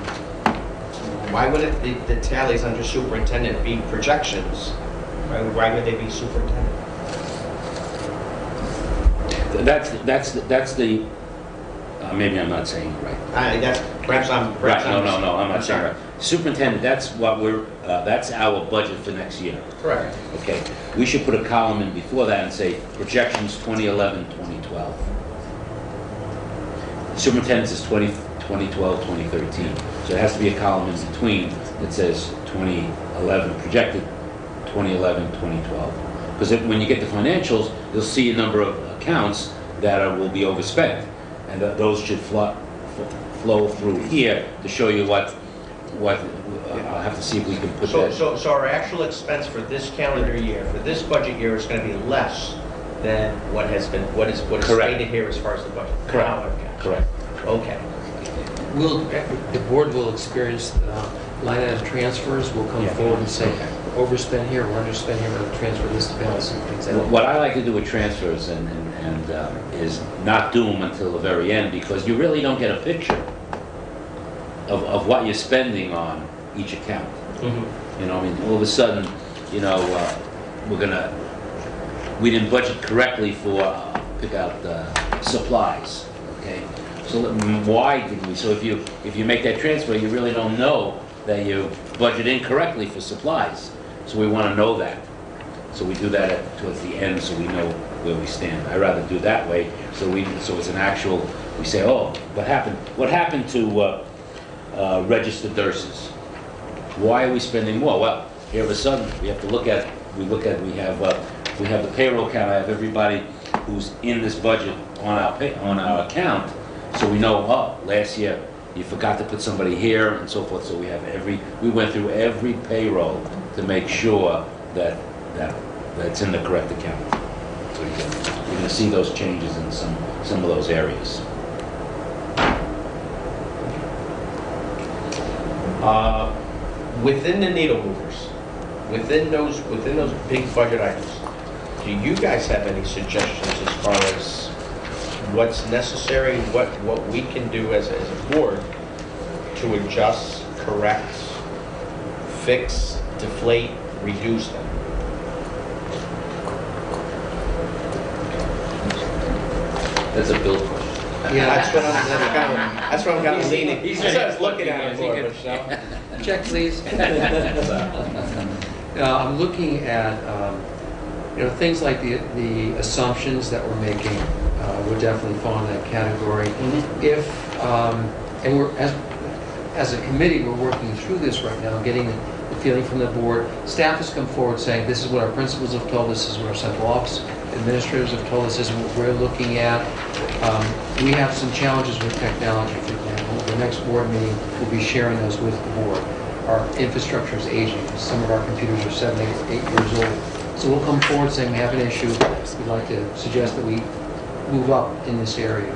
why wouldn't the tallies under superintendent be projections? Why would they be superintendent?
That's the, maybe I'm not saying it right.
Perhaps I'm
No, I'm not saying it right. Superintendent, that's what that's our budget for next year.
Correct.
Okay, we should put a column in before that and say projections 2011, 2012. Superintendent is 2012, 2013. So it has to be a column in between that says 2011, projected 2011, 2012. Because when you get the financials, you'll see a number of accounts that will be overspent. And those should flow through here to show you what I'll have to see if we can put that.
So our actual expense for this calendar year, for this budget year, is going to be less than what is stated here as far as the budget.
Correct.
Oh, okay.
Correct.
Okay.
The board will experience line item transfers, will come forward and say, we're overspent here, we're underspent here, we're going to transfer this to balance and things like that.
What I like to do with transfers and is not do them until the very end, because you really don't get a picture of what you're spending on each account.
Mm-hmm.
All of a sudden, we didn't budget correctly for, pick out supplies, okay? So why did we? So if you make that transfer, you really don't know that you budget incorrectly for supplies. So we want to know that. So we do that towards the end, so we know where we stand. I rather do that way, so it's an actual. We say, oh, what happened? What happened to registered nurses? Why are we spending more? Well, here of a sudden we have to look at. We have the payroll count. I have everybody who's in this budget on our account, so we know. Oh, last year you forgot to put somebody here and so forth. So we went through every payroll to make sure that that's in the correct account. So you're going to see those changes in some of those areas.
Within the needle movers, within those big budget items, do you guys have any suggestions as far as what's necessary, what we can do as a board to adjust, correct, fix, deflate, reduce them?
That's a Bill question.
That's what I'm kind of leaning.
He's
That's what I was looking at it
He
for,
could-
Michelle.
Check, please. I'm looking at, things like the assumptions that we're making would definitely fall in that category. If, and we're, as a committee, we're working through this right now, getting the feeling from the board. Staff has come forward saying, this is what our principals have told us, this is what our central office administrators have told us, this is what we're looking at. We have some challenges with technology, for example. The next board meeting, we'll be sharing those with the board. Our infrastructure is aging. Some of our computers are 7, 8 years old. So we'll come forward saying we have an issue. We'd like to suggest that we move up in this area.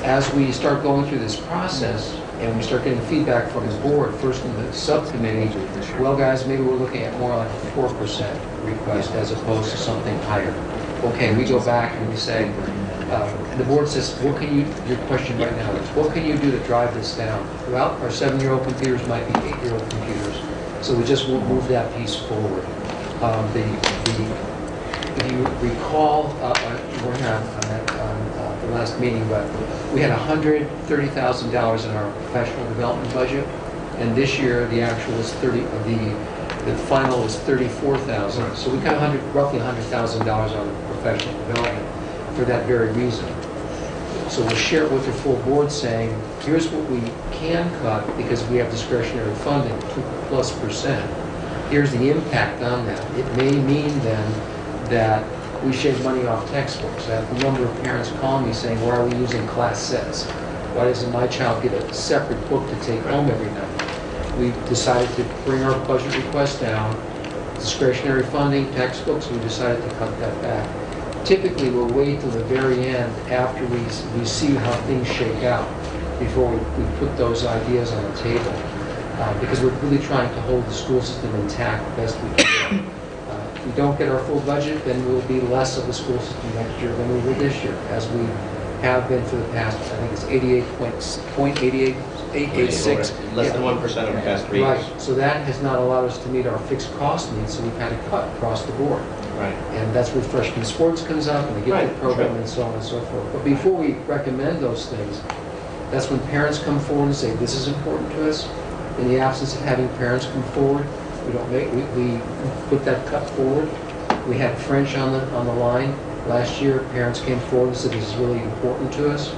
As we start going through this process and we start getting feedback from the board, first in the subcommittee, well guys, maybe we're looking at more like a 4% request as opposed to something higher. Okay, we go back and we say, the board says, what can you, your question right now is, what can you do to drive this down? Well, our 7-year-old computers might be 8-year-old computers, so we just won't move that piece forward. If you recall, we weren't on the last meeting, but we had $130,000 in our professional development budget, and this year the actual is the final is $34,000. So we got roughly $100,000 on professional development for that very reason. So we'll share it with the full board saying, here's what we can cut because we have discretionary funding, 2+%. Here's the impact on that. It may mean then that we shave money off textbooks. I have a number of parents call me saying, why are we using class sets? Why doesn't my child get a separate book to take home every night? We decided to bring our budget request down. Discretionary funding, textbooks, we decided to cut that back. Typically, we'll wait till the very end after we see how things shake out before we put those ideas on the table. Because we're really trying to hold the school system intact the best we can. If we don't get our full budget, then we'll be less of a school system next year than we will this year, as we have been for the past, I think it's 886.
Less than 1% of the past 3 years.
Right, so that has not allowed us to meet our fixed cost needs, so we've had to cut across the board.
Right.
And that's where freshman sports comes up, and the
Right,
gifted program,
sure.
and so on and so forth. But before we recommend those things, that's when parents come forward and say, this is important to us. In the absence of having parents come forward, we put that cut forward. We had French on the line. Last year, parents came forward and said, this is really important to us.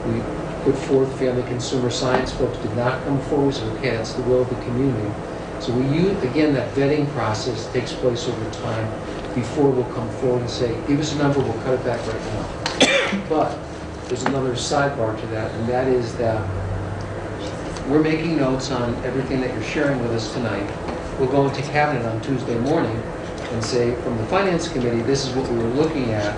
We put forth family consumer science. Folks did not come forward. We said, okay, that's the will of the community. So we use, again, that vetting process takes place over time before we'll come forward and say, give us a number, we'll cut it back right now. But there's another sidebar to that, and that is that we're making notes on everything that you're sharing with us tonight. We'll go into cabinet on Tuesday morning and say, from the finance committee, this is what we were looking at.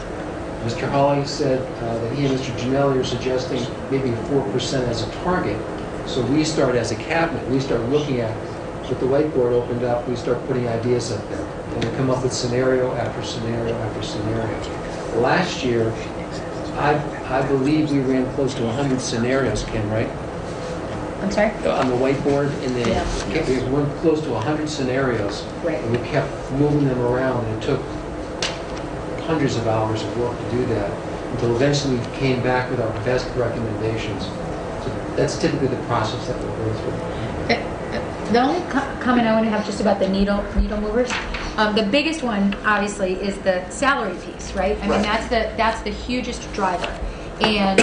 Mr. Hawley said that he and Mr. Ginelli are suggesting maybe 4% as a target. So we start as a cabinet, we start looking at, with the whiteboard opened up, we start putting ideas up there. And we come up with scenario after scenario after scenario. Last year, I believe we ran close to 100 scenarios, Kim, right?
I'm sorry?
On the whiteboard,
Yeah.
we went close to 100 scenarios.
Right.
And we kept moving them around, and it took hundreds of hours of work to do that, until eventually we came back with our best recommendations. So that's typically the process that we'll go through.
The only comment I want to have just about the needle movers, the biggest one obviously is the salary piece, right? I mean, that's the hugest driver. And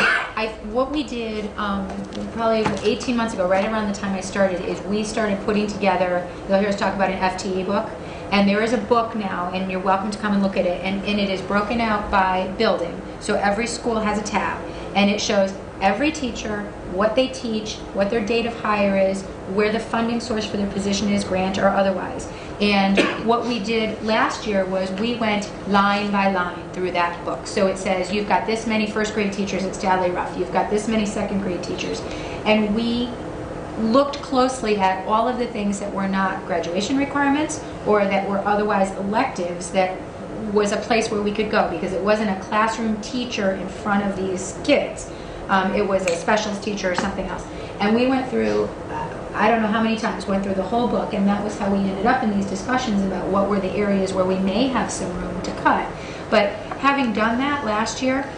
what we did probably 18 months ago, right around the time I started, is we started putting together, you'll hear us talk about an FTE book, and there is a book now, and you're welcome to come and look at it, and it is broken out by building. So every school has a tab, and it shows every teacher, what they teach, what their date of hire is, where the funding source for their position is, grant or otherwise. And what we did last year was we went line by line through that book. So it says you've got this many first grade teachers at Stanley Ruff, you've got this many second grade teachers. And we looked closely at all of the things that were not graduation requirements or that were otherwise electives that was a place where we could go, because it wasn't a classroom teacher in front of these kids. It was a specialist teacher or something else. And we went through, I don't know how many times, went through the whole book, and that was how we ended up in these discussions about what were the areas where we may have some room to cut. But having done that last year,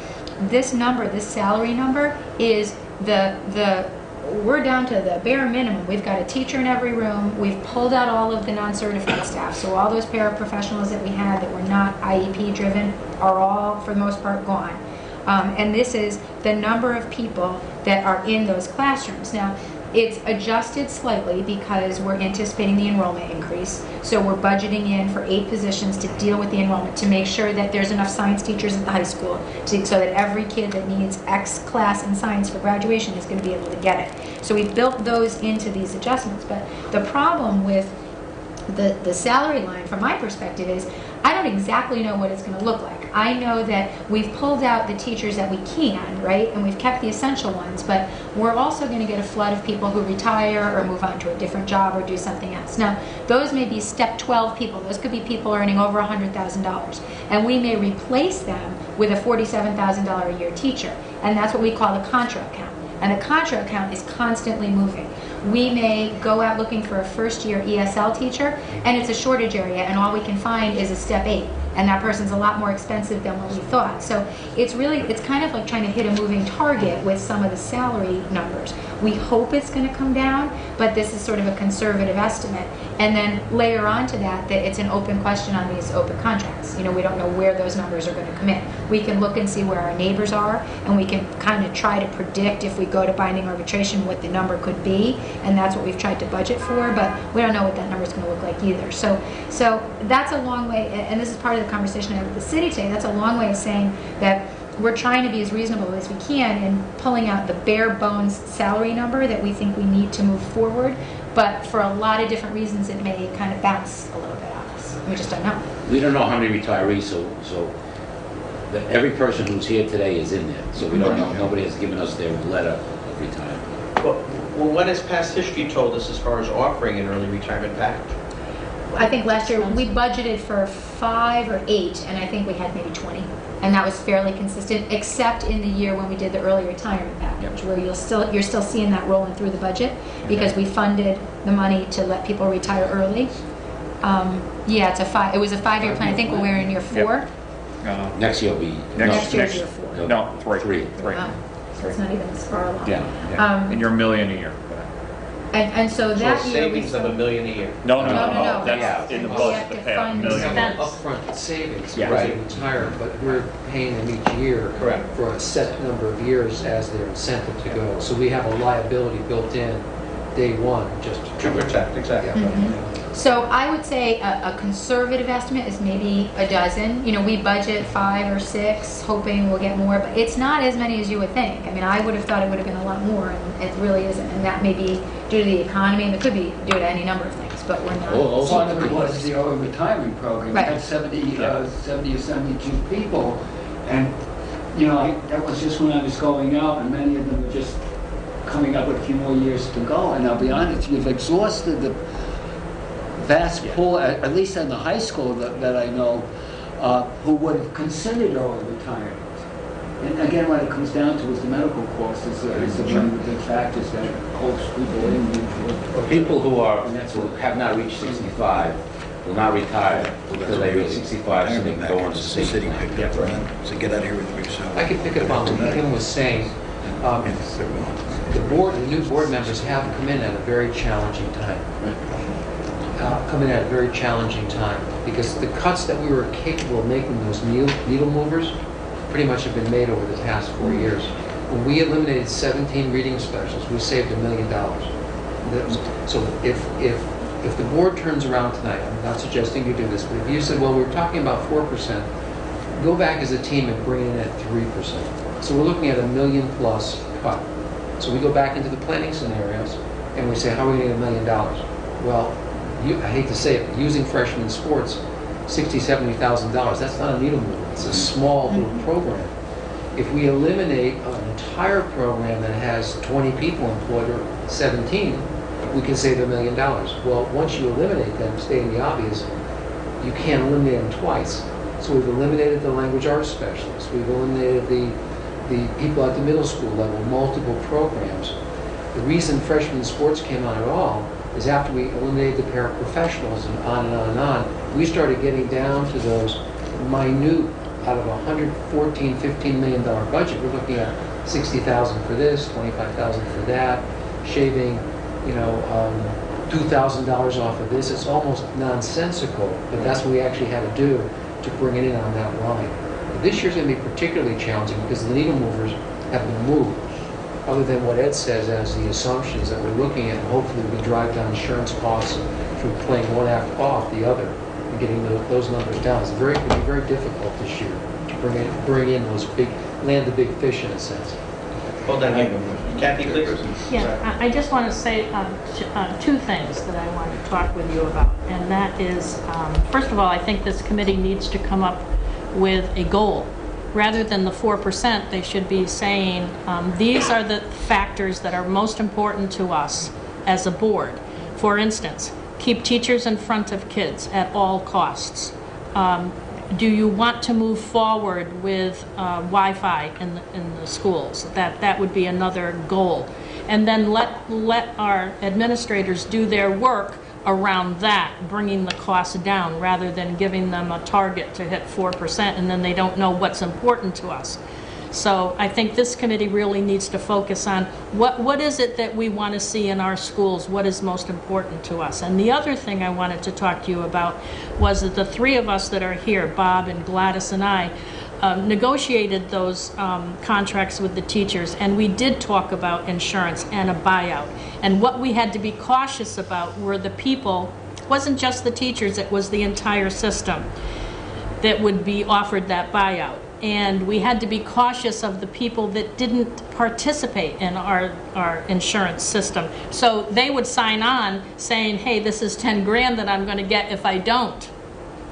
this number, this salary number, is we're down to the bare minimum. We've got a teacher in every room. We've pulled out all of the non-certified staff. So all those paraprofessionals that we had that were not IEP driven are all, for the most part, gone. And this is the number of people that are in those classrooms. Now, it's adjusted slightly because we're anticipating the enrollment increase. So we're budgeting in for 8 positions to deal with the enrollment, to make sure that there's enough science teachers at the high school, so that every kid that needs X class in science for graduation is going to be able to get it. So we've built those into these adjustments. But the problem with the salary line, from my perspective, is I don't exactly know what it's going to look like. I know that we've pulled out the teachers that we can, right? And we've kept the essential ones, but we're also going to get a flood of people who retire or move on to a different job or do something else. Now, those may be step 12 people. Those could be people earning over $100,000. And we may replace them with a $47,000 a year teacher. And that's what we call the contra account. And the contra account is constantly moving. We may go out looking for a first-year ESL teacher, and it's a shortage area, and all we can find is a step 8. And that person's a lot more expensive than what we thought. So it's kind of like trying to hit a moving target with some of the salary numbers. We hope it's going to come down, but this is sort of a conservative estimate. And then layer on to that it's an open question on these open contracts. We don't know where those numbers are going to come in. We can look and see where our neighbors are, and we can kind of try to predict, if we go to binding arbitration, what the number could be, and that's what we've tried to budget for, but we don't know what that number is going to look like either. So that's a long way, and this is part of the conversation I had with the city today. That's a long way of saying that we're trying to be as reasonable as we can in pulling out the bare bones salary number that we think we need to move forward, but for a lot of different reasons it may kind of bounce a little bit on us. We just don't know.
We don't know how many retirees, so every person who's here today is in there. So we don't know. Nobody has given us their letter of retirement.
Well, what has past history told us as far as offering an early retirement package?
I think last year we budgeted for 5 or 8, and I think we had maybe 20. And that was fairly consistent, except in the year when we did the early retirement package, where you're still seeing that rolling through the budget, because we funded the money to let people retire early. It was a 5-year plan. I think we're in year 4.
Next year we...
Next year's year 4.
No, 3.
Wow. So it's not even as far along.
Yeah. And you're $1 million a year.
And so
So
that
a
year
savings of $1 million a year.
No.
No.
That's in the
We
budget,
have
the
to
payout,
fund
$1 million.
expense.
Upfront savings,
Yeah.
because they retire, but we're paying them each year
Correct.
for a set number of years as their incentive to go. So we have a liability built in day one, just
To protect, exactly.
So I would say a conservative estimate is maybe a dozen. We budget 5 or 6, hoping we'll get more, but it's not as many as you would think. I mean, I would have thought it would have been a lot more, and it really isn't. And that may be due to the economy, and it could be due to any number of things, but we're not.
Part of it was the early retirement program.
Right.
We had 70 or 72 people, and, that was just when I was going out, and many of them were just coming up with a few more years to go. And I'll be honest, you've exhausted the vast pool, at least in the high school that I know, who would have considered early retirement. And again, what it comes down to is the medical cost is one of the big factors that holds people in.
People who have not reached 65 will not retire until they reach 65, so they can go on to
The city picked up on it, so get out of here with yourself.
I can pick up on what Kim was saying. The new board members have come in at a very challenging time. Because the cuts that we were capable of making, those needle movers, pretty much have been made over the past 4 years. When we eliminated 17 reading specialists, we saved $1 million. So if the board turns around tonight, I'm not suggesting you do this, but if you said, well, we're talking about 4%, go back as a team and bring in at 3%. So we're looking at $1 million plus cut. So we go back into the planning scenarios and we say, how are we going to get $1 million? Well, I hate to say it, but using freshman sports, $60,000, $70,000, that's not a needle mover. It's a small little program. If we eliminate an entire program that has 20 people employed or 17, we can save $1 million. Well, once you eliminate them, stating the obvious, you can't eliminate them twice. So we've eliminated the language arts specialists. We've eliminated the people at the middle school level, multiple programs. The reason freshman sports came on at all is after we eliminated the paraprofessionals and on and on and on, we started getting down to those minute out of a $114-15 million budget, we're looking at $60,000 for this, $25,000 for that, shaving, $2,000 off of this. It's almost nonsensical, but that's what we actually had to do to bring it in on that line. But this year's going to be particularly challenging because the needle movers have been moved, other than what Ed says as the assumptions that we're looking at, and hopefully we drive down insurance costs through playing one act off the other and getting those numbers down. It's going to be very difficult this year to bring in those land the big fish in a sense.
Hold on, Kathy, please.
Yeah, I just want to say two things that I want to talk with you about. And that is, first of all, I think this committee needs to come up with a goal. Rather than the 4%, they should be saying, these are the factors that are most important to us as a board. For instance, keep teachers in front of kids at all costs. Do you want to move forward with Wi-Fi in the schools? That would be another goal. And then let our administrators do their work around that, bringing the costs down rather than giving them a target to hit 4% and then they don't know what's important to us. So I think this committee really needs to focus on what is it that we want to see in our schools, what is most important to us. And the other thing I wanted to talk to you about was that the three of us that are here, Bob and Gladys and I, negotiated those contracts with the teachers, and we did talk about insurance and a buyout. And what we had to be cautious about were the people, it wasn't just the teachers, it was the entire system that would be offered that buyout. And we had to be cautious of the people that didn't participate in our insurance system. So they would sign on saying, hey, this is 10 grand that I'm going to get if I don't.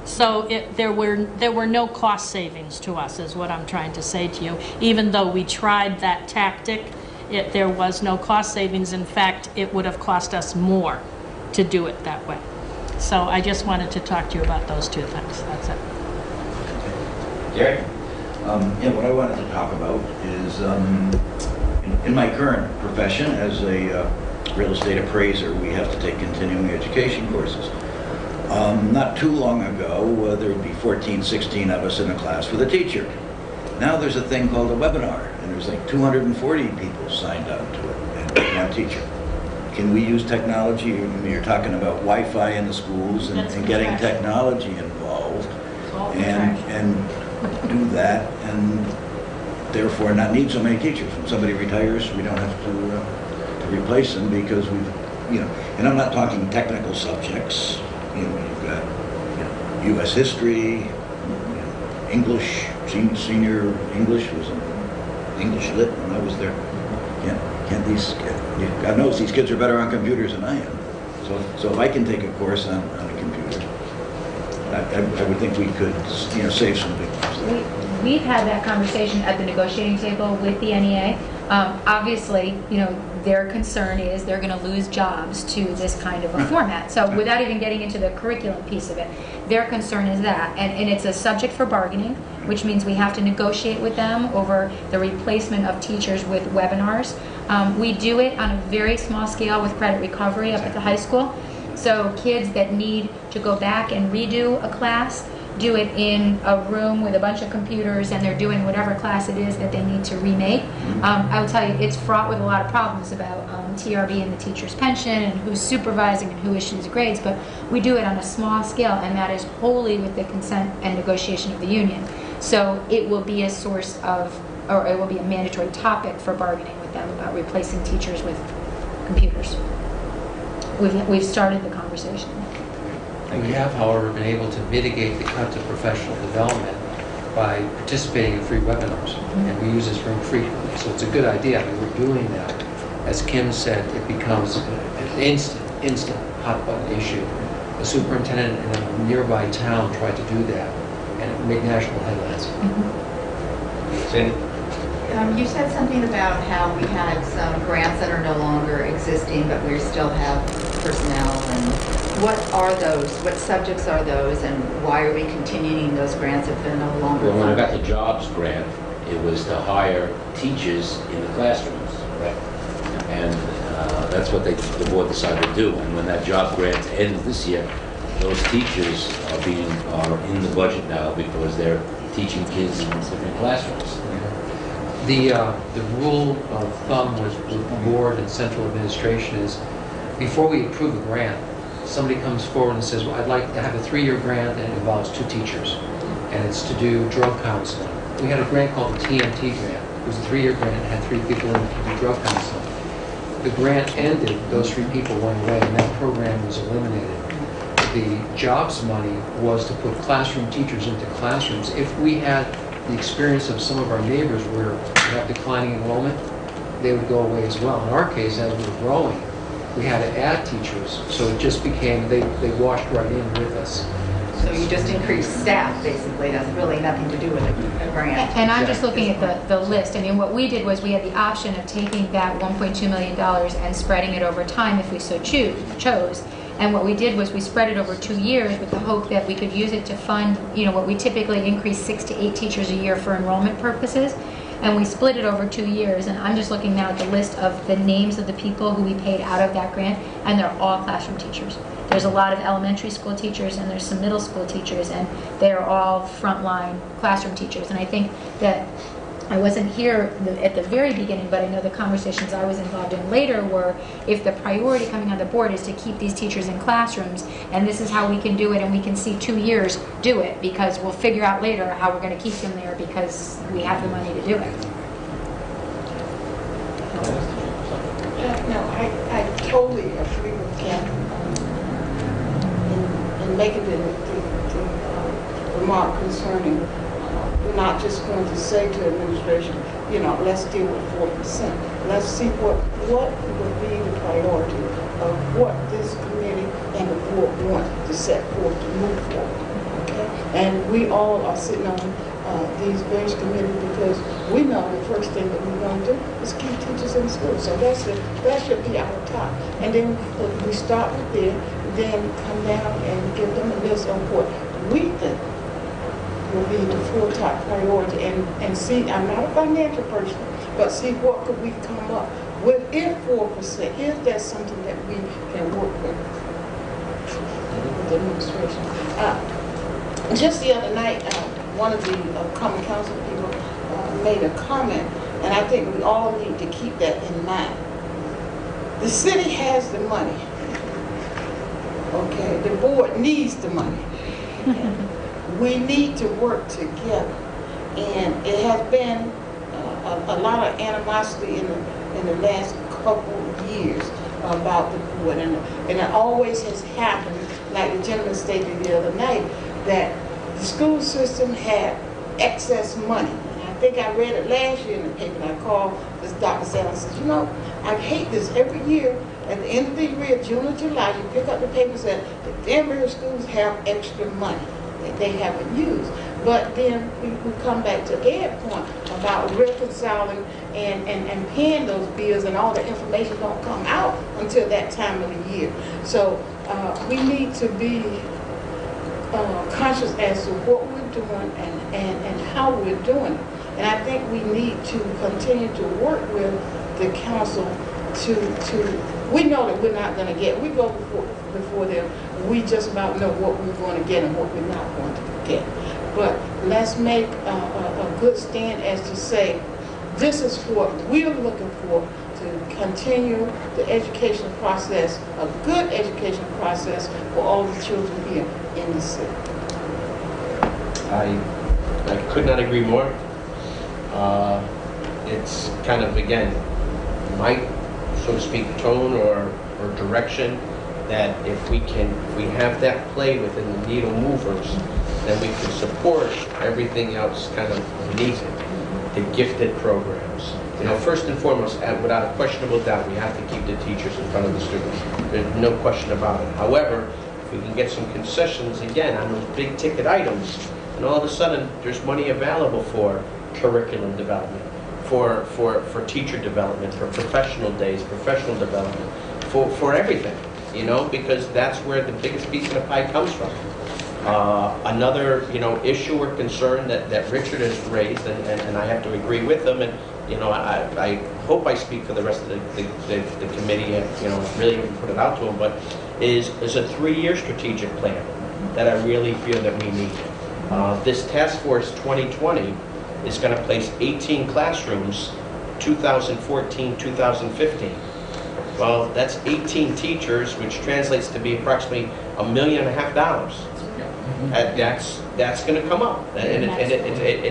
So there were no cost savings to us, is what I'm trying to say to you. Even though we tried that tactic, there was no cost savings. In fact, it would have cost us more to do it that way. So I just wanted to talk to you about those two things. That's it.
Gary?
What I wanted to talk about is, in my current profession as a real estate appraiser, we have to take continuing education courses. Not too long ago, there would be 14, 16 of us in a class with a teacher. Now there's a thing called a webinar, and there's like 240 people signed up to it, and one teacher. Can we use technology? You're talking about Wi-Fi in the schools and getting technology involved, and do that, and therefore not need so many teachers. When somebody retires, we don't have to replace them because we've, and I'm not talking technical subjects. You've got U.S. history, English, senior English was English lit when I was there. Can't these, God knows these kids are better on computers than I am. So if I can take a course on a computer, I would think we could, save some big bucks.
We've had that conversation at the negotiating table with the NEA. Obviously, their concern is they're going to lose jobs to this kind of a format. So without even getting into the curriculum piece of it, their concern is that. And it's a subject for bargaining, which means we have to negotiate with them over the replacement of teachers with webinars. We do it on a very small scale with credit recovery up at the high school. So kids that need to go back and redo a class do it in a room with a bunch of computers, and they're doing whatever class it is that they need to remake. I will tell you, it's fraught with a lot of problems about TRB and the teacher's pension and who's supervising and who issues grades, but we do it on a small scale, and that is wholly with the consent and negotiation of the union. So it will be a source of, or it will be a mandatory topic for bargaining with them about replacing teachers with computers. We've started the conversation.
We have, however, been able to mitigate the cut to professional development by participating in free webinars, and we use this room frequently. So it's a good idea. We're doing that. As Kim said, it becomes an instant hot button issue. A superintendent in a nearby town tried to do that, and it made national headlines.
Sandy?
You said something about how we had some grants that are no longer existing, but we still have personnel. And what are those? What subjects are those? And why are we continuing those grants if they're no longer
Well, when I got
funded?
the jobs grant, it was to hire teachers in the classrooms.
Right.
And that's what the board decided to do. And when that job grant ends this year, those teachers are in the budget now because they're teaching kids in different classrooms.
The rule of thumb with the board and central administration is, before we approve a grant, somebody comes forward and says, well, I'd like to have a 3-year grant and it involves 2 teachers. And it's to do drug counseling. We had a grant called the TNT grant. It was a 3-year grant, it had 3 people in it to do drug counseling. The grant ended, those 3 people went away, and that program was eliminated. The jobs money was to put classroom teachers into classrooms. If we had the experience of some of our neighbors where we have declining enrollment, they would go away as well. In our case, as we were growing, we had to add teachers, so it just became, they washed right in with us.
So you just increase staff, basically, that's really nothing to do with a grant.
And I'm just looking at the list. I mean, what we did was we had the option of taking that $1.2 million and spreading it over time if we so chose. And what we did was we spread it over 2 years with the hope that we could use it to fund, what we typically increase 6 to 8 teachers a year for enrollment purposes. And we split it over 2 years. And I'm just looking now at the list of the names of the people who we paid out of that grant, and they're all classroom teachers. There's a lot of elementary school teachers and there's some middle school teachers, and they are all frontline classroom teachers. And I think that I wasn't here at the very beginning, but I know the conversations I was involved in later were, if the priority coming on the board is to keep these teachers in classrooms, and this is how we can do it, and we can see 2 years do it, because we'll figure out later how we're going to keep them there because we have the money to do it.
No, I totally agree with Kathy in making the remark concerning we're not just going to say to administration, let's deal with 4%. Let's see what would be the priority of what this committee and the board want to set forth to move forward. Okay? And we all are sitting on these various committees because we know the first thing that we want to do is keep teachers in school. So that should be our top. And then we start with there, then come down and give them a list of what we think will be the full top priority, and see, I'm not a financial person, but see what could we come up with if 4%, if that's something that we can work with the administration. Just the other night, one of the common council people made a comment, and I think we all need to keep that in mind. The city has the money. Okay, the board needs the money. We need to work together, and it has been a lot of animosity in the last couple of years about the board, and it always has happened, like the gentleman stated the other night, that the school system had excess money. And I think I read it last year in the paper, and I called this Dr. Sally and said, I hate this every year. At the end of the year, June or July, you pick up the paper and say the Danbury schools have extra money that they haven't used. But then we come back to Ed's point about reconciling and paying those bills, and all the information don't come out until that time of the year. So we need to be conscious as to what we're doing and how we're doing it. And I think we need to continue to work with the council to we know that we're not going to get, we go before them, we just about know what we're going to get and what we're not going to get. But let's make a good stand as to say, this is what we're looking for to continue the education process, a good education process for all the children here in the city.
I could not agree more. It's kind of, again, my, so to speak, tone or direction that if we have that play within the needle movers, then we can support everything else kind of beneath it. The gifted programs. First and foremost, without a questionable doubt, we have to keep the teachers in front of the students. There's no question about it. However, if we can get some concessions again on those big ticket items, and all of a sudden there's money available for curriculum development, for teacher development, for professional days, professional development, for everything, because that's where the biggest piece of the pie comes from. Another, issue or concern that Richard has raised, and I have to agree with him, and I hope I speak for the rest of the committee, and really put it out to him, but is a 3-year strategic plan that I really feel that we need. This Task Force 2020 is going to place 18 classrooms, 2014, 2015. Well, that's 18 teachers, which translates to be approximately $1.5 million. That's going to come up, and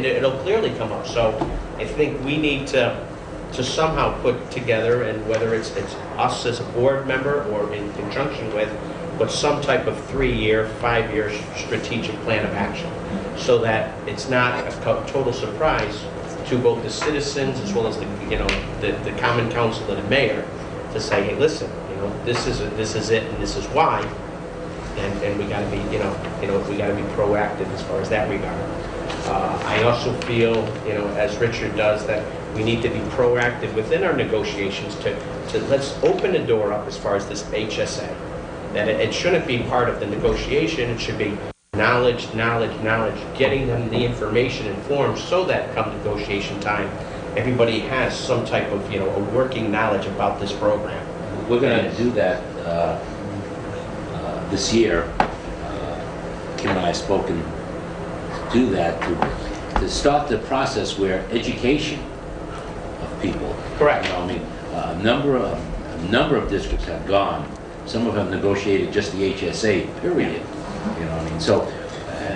it'll clearly come up. So I think we need to somehow put together, and whether it's us as a board member or in conjunction with, but some type of 3-year, 5-year strategic plan of action, so that it's not a total surprise to both the citizens as well as the common council and the mayor to say, hey, listen, this is it, and this is why, and we got to be, we got to be proactive as far as that regard. I also feel, as Richard does, that we need to be proactive within our negotiations to let's open the door up as far as this HSA. That it shouldn't be part of the negotiation. It should be knowledge, getting them the information and forms so that come negotiation time, everybody has some type of, a working knowledge about this program.
We're going to do that this year. Kim and I have spoken to do that, to start the process where education of people.
Correct.
A number of districts have gone. Some of them negotiated just the HSA, period. So,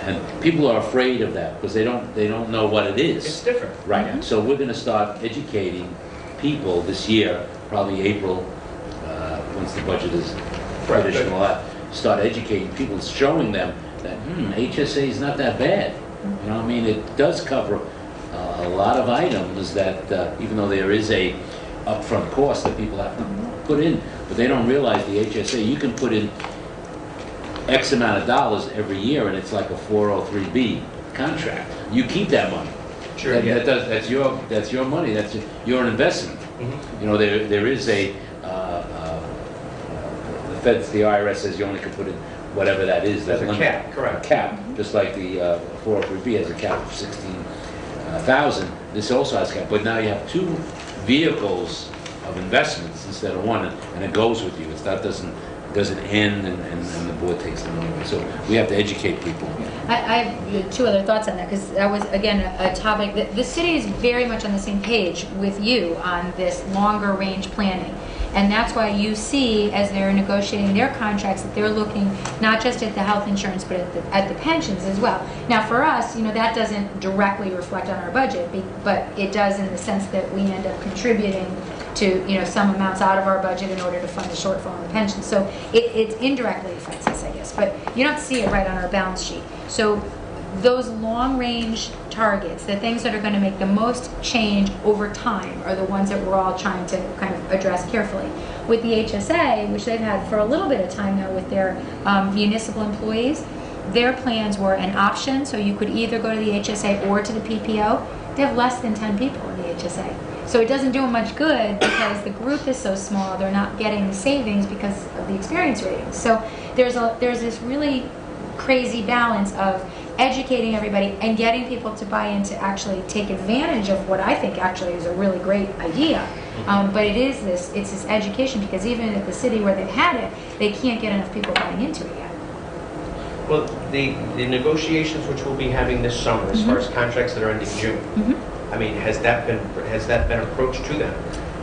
and people are afraid of that because they don't know what it is.
It's different.
Right.
Mm-hmm.
So we're going to start educating people this year, probably April, once the budget is finished and all that. Start educating people, showing them that HSA is not that bad. It does cover a lot of items that, even though there is a upfront cost that people have to put in, but they don't realize the HSA, you can put in X amount of dollars every year, and it's like a 403B contract. You keep that money.
Sure.
That's your money. That's your investment.
Mm-hmm.
There is the Feds, the IRS says you only can put in whatever that is.
There's
that
a
limit.
cap, correct.
A cap, just like the 403B has a cap of 16,000. This also has a cap, but now you have 2 vehicles of investments instead of one, and it goes with you. That doesn't end, and the board takes the money away. So we have to educate people.
I have 2 other thoughts on that, because that was, again, a topic that the city is very much on the same page with you on this longer range planning. And that's why you see, as they're negotiating their contracts, that they're looking not just at the health insurance, but at the pensions as well. Now, for us, that doesn't directly reflect on our budget, but it does in the sense that we end up contributing to, some amounts out of our budget in order to fund the shortfall in the pension. So it indirectly affects us, I guess, but you don't see it right on our balance sheet. So those long-range targets, the things that are going to make the most change over time, are the ones that we're all trying to kind of address carefully. With the HSA, which they've had for a little bit of time now with their municipal employees, their plans were an option, so you could either go to the HSA or to the PPO. They have less than 10 people in the HSA. So it doesn't do them much good because the group is so small, they're not getting the savings because of the experience ratings. So there's this really crazy balance of educating everybody and getting people to buy in to actually take advantage of what I think actually is a really great idea. But it's this education, because even at the city where they've had it, they can't get enough people buying into it yet.
Well, the negotiations which we'll be having this summer, as far as contracts that are ending June, has that been approached to them?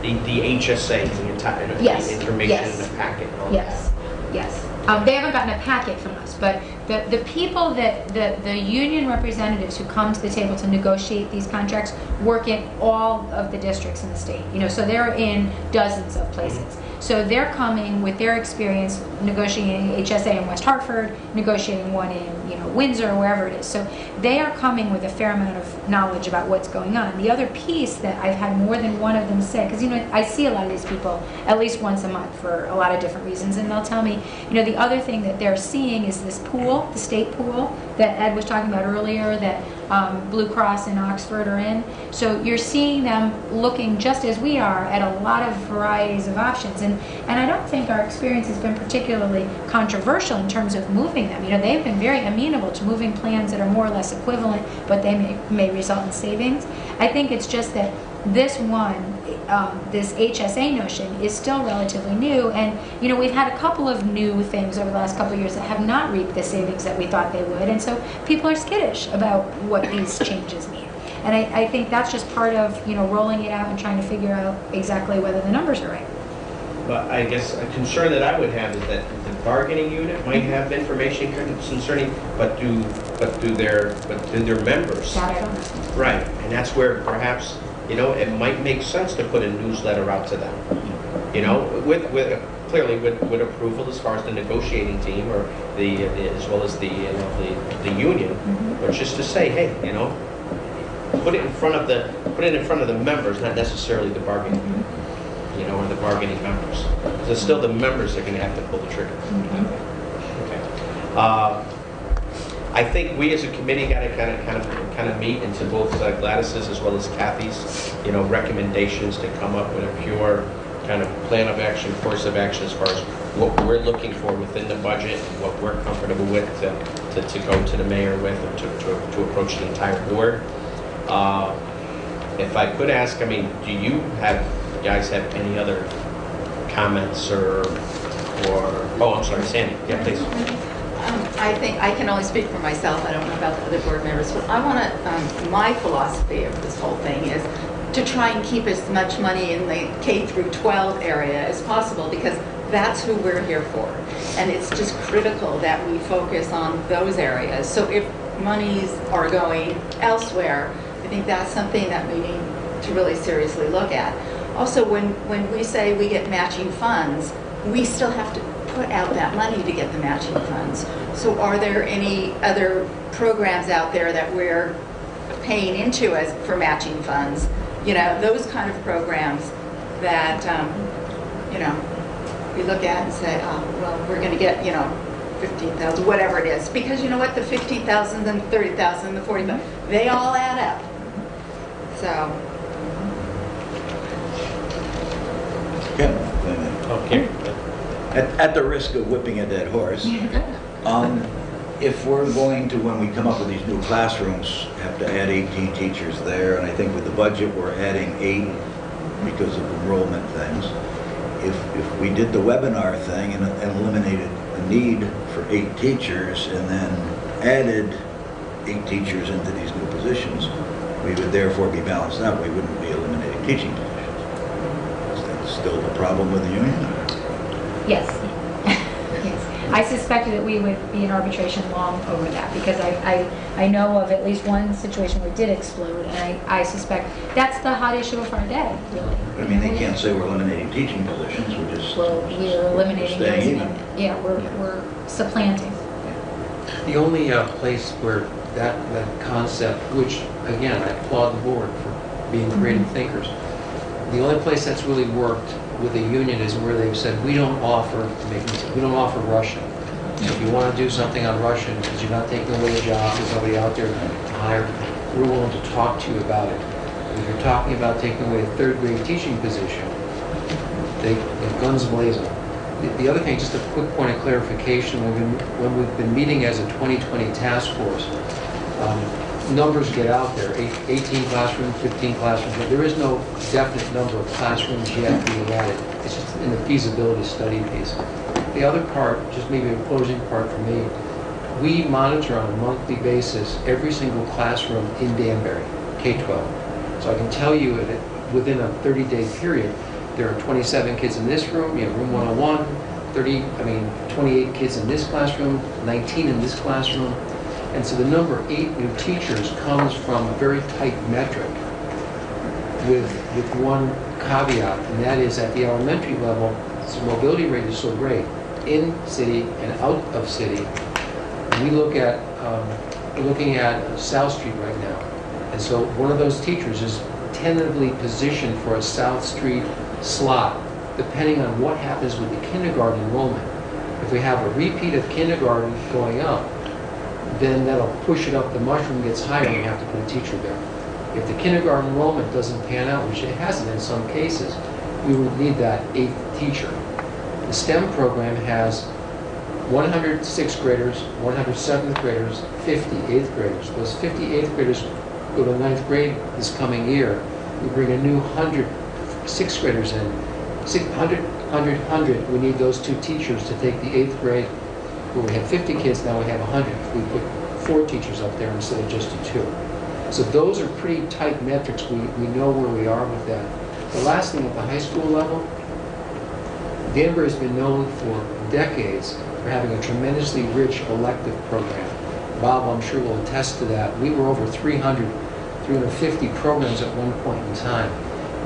The HSA, the entire
Yes.
the information
Yes.
in the packet. And all
Yes. They haven't gotten a packet from us, but the people the union representatives who come to the table to negotiate these contracts work in all of the districts in the state. So they're in dozens of places. So they're coming with their experience negotiating HSA in West Hartford, negotiating one in Windsor, wherever it is. So they are coming with a fair amount of knowledge about what's going on. The other piece that I've had more than one of them say, because I see a lot of these people at least once a month for a lot of different reasons, and they'll tell me, the other thing that they're seeing is this pool, the state pool that Ed was talking about earlier, that Blue Cross and Oxford are in. So you're seeing them looking, just as we are, at a lot of varieties of options. And I don't think our experience has been particularly controversial in terms of moving them. They've been very amenable to moving plans that are more or less equivalent, but they may result in savings. I think it's just that This one, this HSA notion is still relatively new, and we've had a couple of new things over the last couple of years that have not reaped the savings that we thought they would, and so people are skittish about what these changes mean. And I think that's just part of rolling it out and trying to figure out exactly whether the numbers are right.
But I guess a concern that I would have is that the bargaining unit might have information concerning, but do their members?
That I don't know.
Right, and that's where perhaps, it might make sense to put a newsletter out to them. With clearly with approval as far as the negotiating team or as well as the union, but just to say, hey, put it in front of the members, not necessarily the bargaining, or the bargaining members. So it's still the members that are going to have to pull the trigger. Okay. I think we as a committee got to kind of meet into both Gladys's as well as Kathy's, recommendations to come up with a pure kind of plan of action, course of action as far as what we're looking for within the budget and what we're comfortable with to go to the mayor with or to approach the entire board. If I could ask, do you guys have any other comments or oh, I'm sorry, Sandy. Yeah, please.
I think I can only speak for myself. I don't know about the other board members, but I want to. My philosophy of this whole thing is to try and keep as much money in the K through 12 area as possible, because that's who we're here for, and it's just critical that we focus on those areas. So if monies are going elsewhere, I think that's something that we need to really seriously look at. Also, when we say we get matching funds, we still have to put out that money to get the matching funds. So are there any other programs out there that we're paying into as for matching funds? Those kind of programs that, we look at and say, oh, well, we're going to get, 15,000, whatever it is. Because you know what, the 15,000 and the 30,000 and the 40,000, they all add up. So.
Okay.
At the risk of whipping a dead horse, if we're going to, when we come up with these new classrooms, have to add 18 teachers there, and I think with the budget we're adding 8 because of enrollment things. If we did the webinar thing and eliminated the need for 8 teachers and then added 8 teachers into these new positions, we would therefore be balanced out. We wouldn't be eliminating teaching positions. Is that still the problem with the union?
Yes. Yes. I suspected that we would be in arbitration long over that, because I know of at least one situation where it did explode, and I suspect that's the hot issue of our day, really.
They can't say we're eliminating teaching positions, we're just
we're eliminating those.
staying even.
Yeah, we're supplanting.
The only place where that concept, which again, I applaud the board for being creative thinkers, the only place that's really worked with the union is where they've said, we don't offer Russian. So if you want to do something on Russian, because you're not taking away a job, there's nobody out there to hire, we're willing to talk to you about it. If you're talking about taking away a 3rd grade teaching position, they're guns blazing. The other thing, just a quick point of clarification, when we've been meeting as a 2020 task force, numbers get out there, 18 classrooms, 15 classrooms, but there is no definite number of classrooms yet being added. It's just in the feasibility study piece. The other part, just maybe a closing part for me, we monitor on a monthly basis every single classroom in Danbury, K-12. So I can tell you that within a 30-day period, there are 27 kids in this room, room 101, 28 kids in this classroom, 19 in this classroom. And so the number 8 new teachers comes from a very tight metric with one caveat, and that is at the elementary level, the mobility rate is so great, in city and out of city. We look at, looking at South Street right now. And so one of those teachers is tentatively positioned for a South Street slot, depending on what happens with the kindergarten enrollment. If we have a repeat of kindergarten going up, then that'll push it up, the mushroom gets higher, and we have to put a teacher there. If the kindergarten enrollment doesn't pan out, which it hasn't in some cases, we would need that 8th teacher. The STEM program has 100 6th graders, 100 7th graders, 50 8th graders. Those 50 8th graders go to 9th grade this coming year. we bring a new 100 sixth graders in, 100, we need those 2 teachers to take the 8th grade, where we had 50 kids, now we have 100. We put 4 teachers up there instead of just 2. So those are pretty tight metrics. We know where we are with that. The last thing at the high school level, Danbury's been known for decades for having a tremendously rich elective program. Bob, I'm sure, will attest to that. We were over 350 programs at one point in time.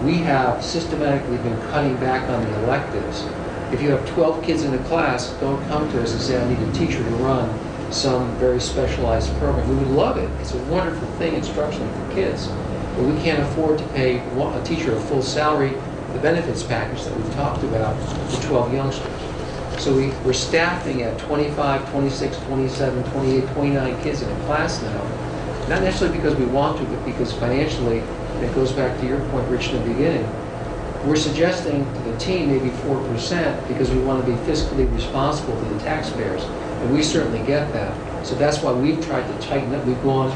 We have systematically been cutting back on the electives. If you have 12 kids in a class, don't come to us and say, I need a teacher to run some very specialized program. We would love it. It's a wonderful thing instructionally for kids. But we can't afford to pay a teacher a full salary, the benefits package that we've talked about for 12 youngsters. So we're staffing at 25, 26, 27, 28, 29 kids in a class now. Not necessarily because we want to, but because financially, and it goes back to your point, Rich, in the beginning, we're suggesting to the team maybe 4% because we want to be fiscally responsible to the taxpayers. And we certainly get that. So that's why we've tried to tighten up. We've gone,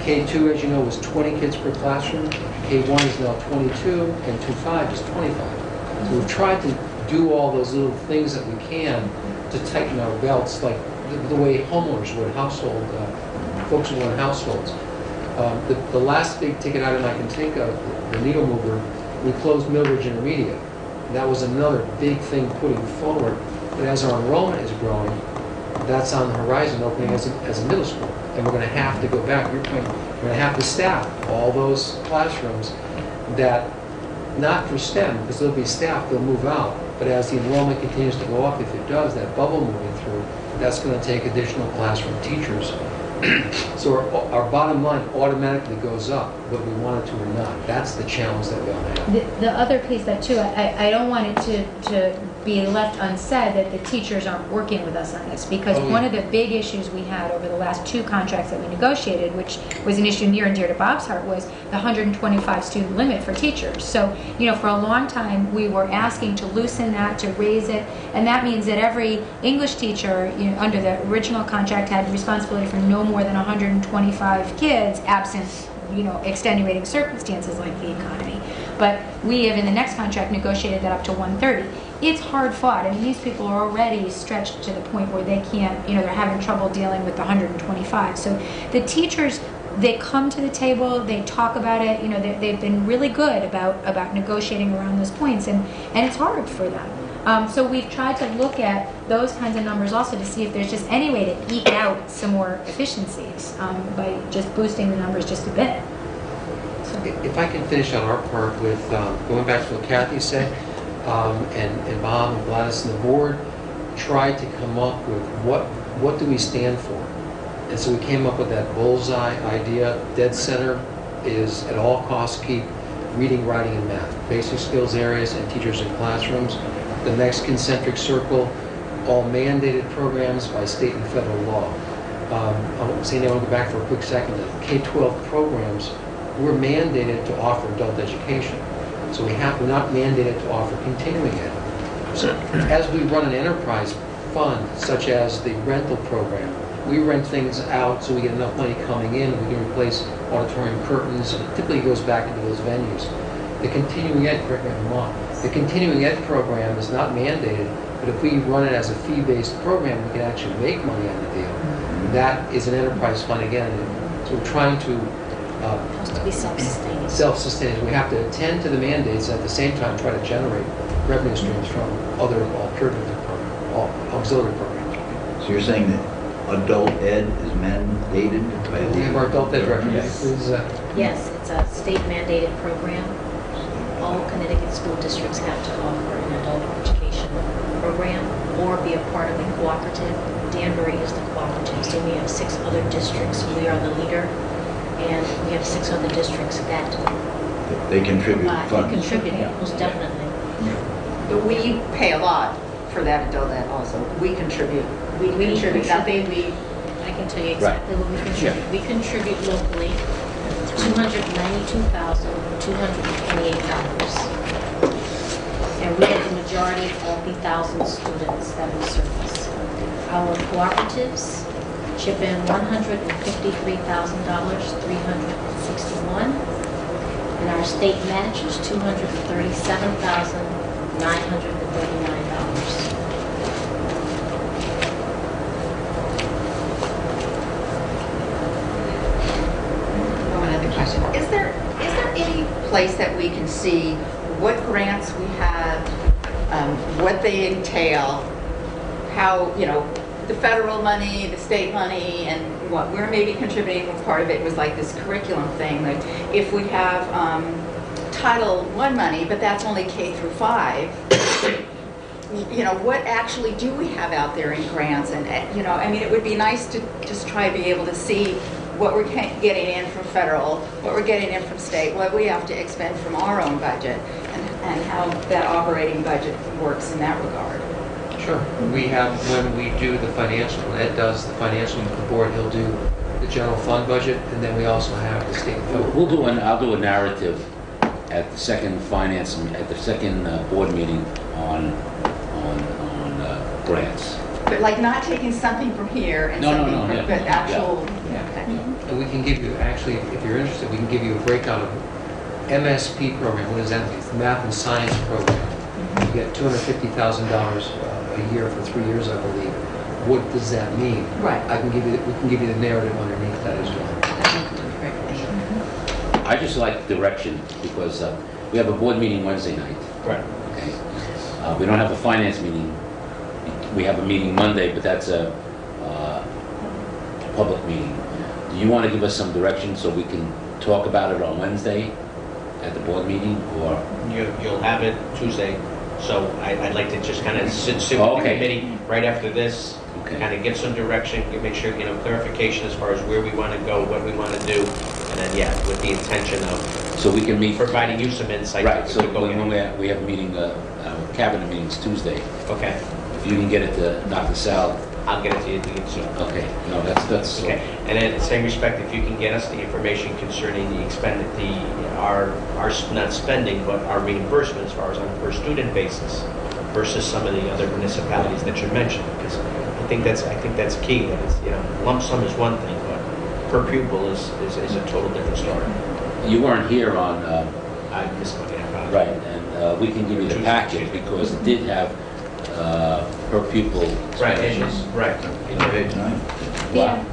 K2, as you know, was 20 kids per classroom. K1 is now 22, and 2.5 is 25. So we've tried to do all those little things that we can to tighten our belts, like the way homeowners would, folks who run households. The last big ticket item I can think of, the needle mover, we closed Millbridge Intermediate. That was another big thing putting forward. But as our enrollment is growing, that's on the horizon, opening as a middle school. And we're going to have to go back. Your point, we're going to have to staff all those classrooms that, not for STEM, because they'll be staffed, they'll move out. But as the enrollment continues to go up, if it does, that bubble moving through, that's going to take additional classroom teachers. So our bottom line automatically goes up, whether we want it to or not. That's the challenge that we all have.
The other piece that too, I don't want it to be left unsaid that the teachers aren't working with us on this, because one of the big issues we had over the last 2 contracts that we negotiated, which was an issue near and dear to Bob's heart, was the 125 student limit for teachers. So, for a long time we were asking to loosen that, to raise it, and that means that every English teacher, under the original contract, had responsibility for no more than 125 kids, absent extenuating circumstances like the economy. But we have in the next contract negotiated that up to 130. It's hard fought. I mean, these people are already stretched to the point where they can't, they're having trouble dealing with the 125. So the teachers, they come to the table, they talk about it, they've been really good about negotiating around those points, and it's hard for them. So we've tried to look at those kinds of numbers also to see if there's just any way to eke out some more efficiencies by just boosting the numbers just a bit. So.
If I can finish on our part with going back to what Kathy said, and Bob and Gladys and the board tried to come up with what do we stand for. And so we came up with that bullseye idea. Dead center is at all costs keep reading, writing, and math, basic skills areas, and teachers in classrooms. The next concentric circle, all mandated programs by state and federal law. I'm saying I want to go back for a quick second. The K-12 programs, we're mandated to offer adult education. So we're not mandated to offer continuing ed. So as we run an enterprise fund, such as the rental program, we rent things out so we get enough money coming in, we can replace auditorium curtains, and it typically goes back into those venues. The continuing ed, correct me if I'm wrong, the continuing ed program is not mandated, but if we run it as a fee-based program, we can actually make money on the deal. That is an enterprise fund again, so we're trying to
Has to be self-sustaining.
self-sustaining. We have to attend to the mandates and at the same time try to generate revenue streams from other alternative programs, auxiliary programs.
So you're saying that adult ed is mandated by
We have our adult ed director,
Yes.
please.
Yes, it's a state mandated program. All Connecticut school districts have to offer an adult education program or be a part of a cooperative. Danbury is the cooperative, so we have 6 other districts. We are the leader, and we have 6 other districts that
They contribute funds.
contribute, most definitely.
But we pay a lot for that adult ed also. We contribute. We contribute nothing.
I can tell you exactly what we contribute. We contribute locally $292,228. And we have the majority of the 1,000 students that we service. Our cooperatives chip in $153,361, and our state match is $237,939.
One other question. Is there any place that we can see what grants we have, what they entail, how, the federal money, the state money, and what we're maybe contributing? Part of it was like this curriculum thing. Like if we have Title I money, but that's only K through 5, what actually do we have out there in grants? And, it would be nice to just try to be able to see what we're getting in from federal, what we're getting in from state, what we have to expend from our own budget, and how that operating budget works in that regard.
Sure. We have, when we do the financial, when Ed does the financial with the board, he'll do the general fund budget, and then we also have the state and federal.
I'll do a narrative at the second board meeting on grants.
But like not taking something from here and something from,
yeah.
but actual, okay.
And we can give you, actually, if you're interested, we can give you a breakout of MSP program. What does that mean? It's the Math and Science Program. You get $250,000 a year for 3 years, I believe. What does that mean?
Right.
We can give you the narrative underneath that as well.
I just like direction because we have a board meeting Wednesday night.
Right.
Okay. We don't have a finance meeting. We have a meeting Monday, but that's a public meeting. Do you want to give us some direction so we can talk about it on Wednesday at the board meeting, or?
You'll have it Tuesday, so I'd like to just kind of sit with the committee right after this,
Okay.
kind of get some direction, make sure, clarification as far as where we want to go, what we want to do, and then, with the intention of
So we can meet.
providing you some insight.
Right, so
to go
when
in.
we have a meeting, cabinet meetings Tuesday,
Okay,
if you can get it to Dr. Sal,
I'll get it to you soon.
okay, no, that's.
Okay, and in the same respect, if you can get us the information concerning our not spending, but our reimbursement as far as on a per student basis versus some of the other municipalities that you mentioned, because I think that's key. That it's, lump sum is one thing, but per pupil is a total different story.
You weren't here on,
I missed my half.
right, and we can give you the packet because it did have per pupil
Right,
expenditures.
right.
It's on page 9.
Yeah.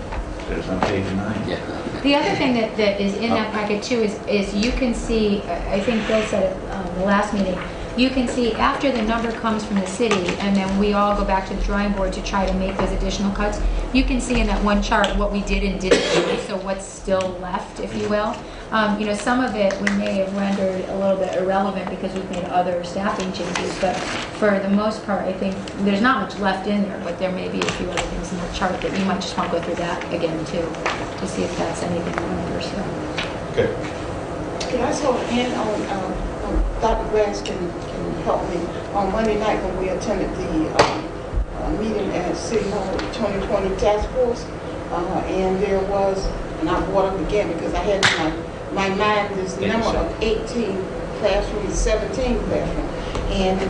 It's on page 9.
Yeah.
The other thing that is in that packet too is you can see, I think Bill said it the last meeting, you can see after the number comes from the city and then we all go back to the drawing board to try to make those additional cuts, you can see in that one chart what we did and didn't do, so what's still left, if you will. Some of it we may have rendered a little bit irrelevant because we've made other staffing changes, but for the most part, I think there's not much left in there, but there may be a few other things in that chart that you might just want to go through that again too, to see if that's anything you want to pursue.
Good.
Can I sort of end on, Dr. Grass can help me, on Monday night when we attended the meeting at City Hall, 2020 Task Force, and there was, and I brought up again because I had in my mind this number of 18 classrooms, 17 classrooms, and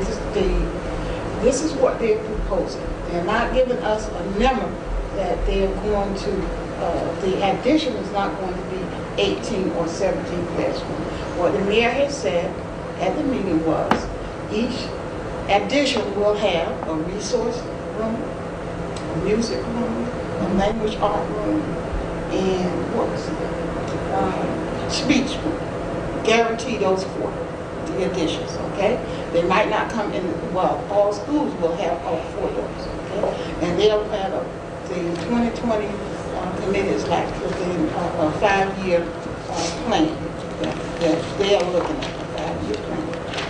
this is what they're proposing. They're not giving us a number that they're going to, the addition is not going to be 18 or 17 classrooms. What the mayor has said at the meeting was each addition will have a resource room, a music room, a language art room, and what was it? Speech room. Guarantee those 4, the additions, okay? They might not come in, all schools will have all 4 of those, okay? And they'll have the 2020 committee is like within a 5-year plan that they are looking at, a 5-year plan.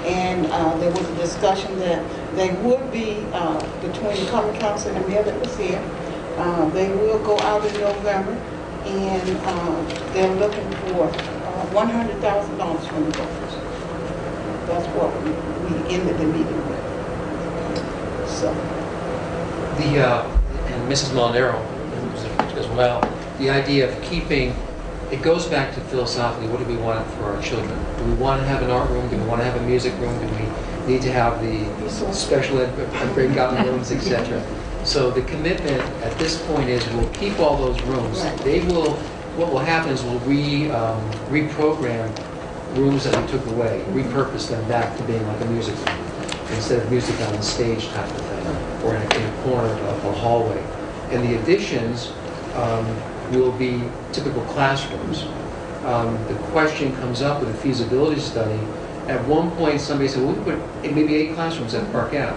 And there was a discussion that they would be, between the Common Council and the mayor that was here, they will go out in November, and they're looking for $100,000 from the voters. That's what we ended the meeting with. So.
And Mrs. Molinaro as well, the idea of keeping, it goes back to philosophically, what do we want for our children? Do we want to have an art room? Do we want to have a music room? Do we need to have the special ed breakout rooms, etc.? So the commitment at this point is we'll keep all those rooms.
Right.
They will, what will happen is we'll reprogram rooms that we took away, repurposed them back to being like a music room, instead of music on the stage type of thing, or in a corner of a hallway. And the additions will be typical classrooms. The question comes up with a feasibility study. At one point, somebody said, well, we put maybe 8 classrooms at Park Ave.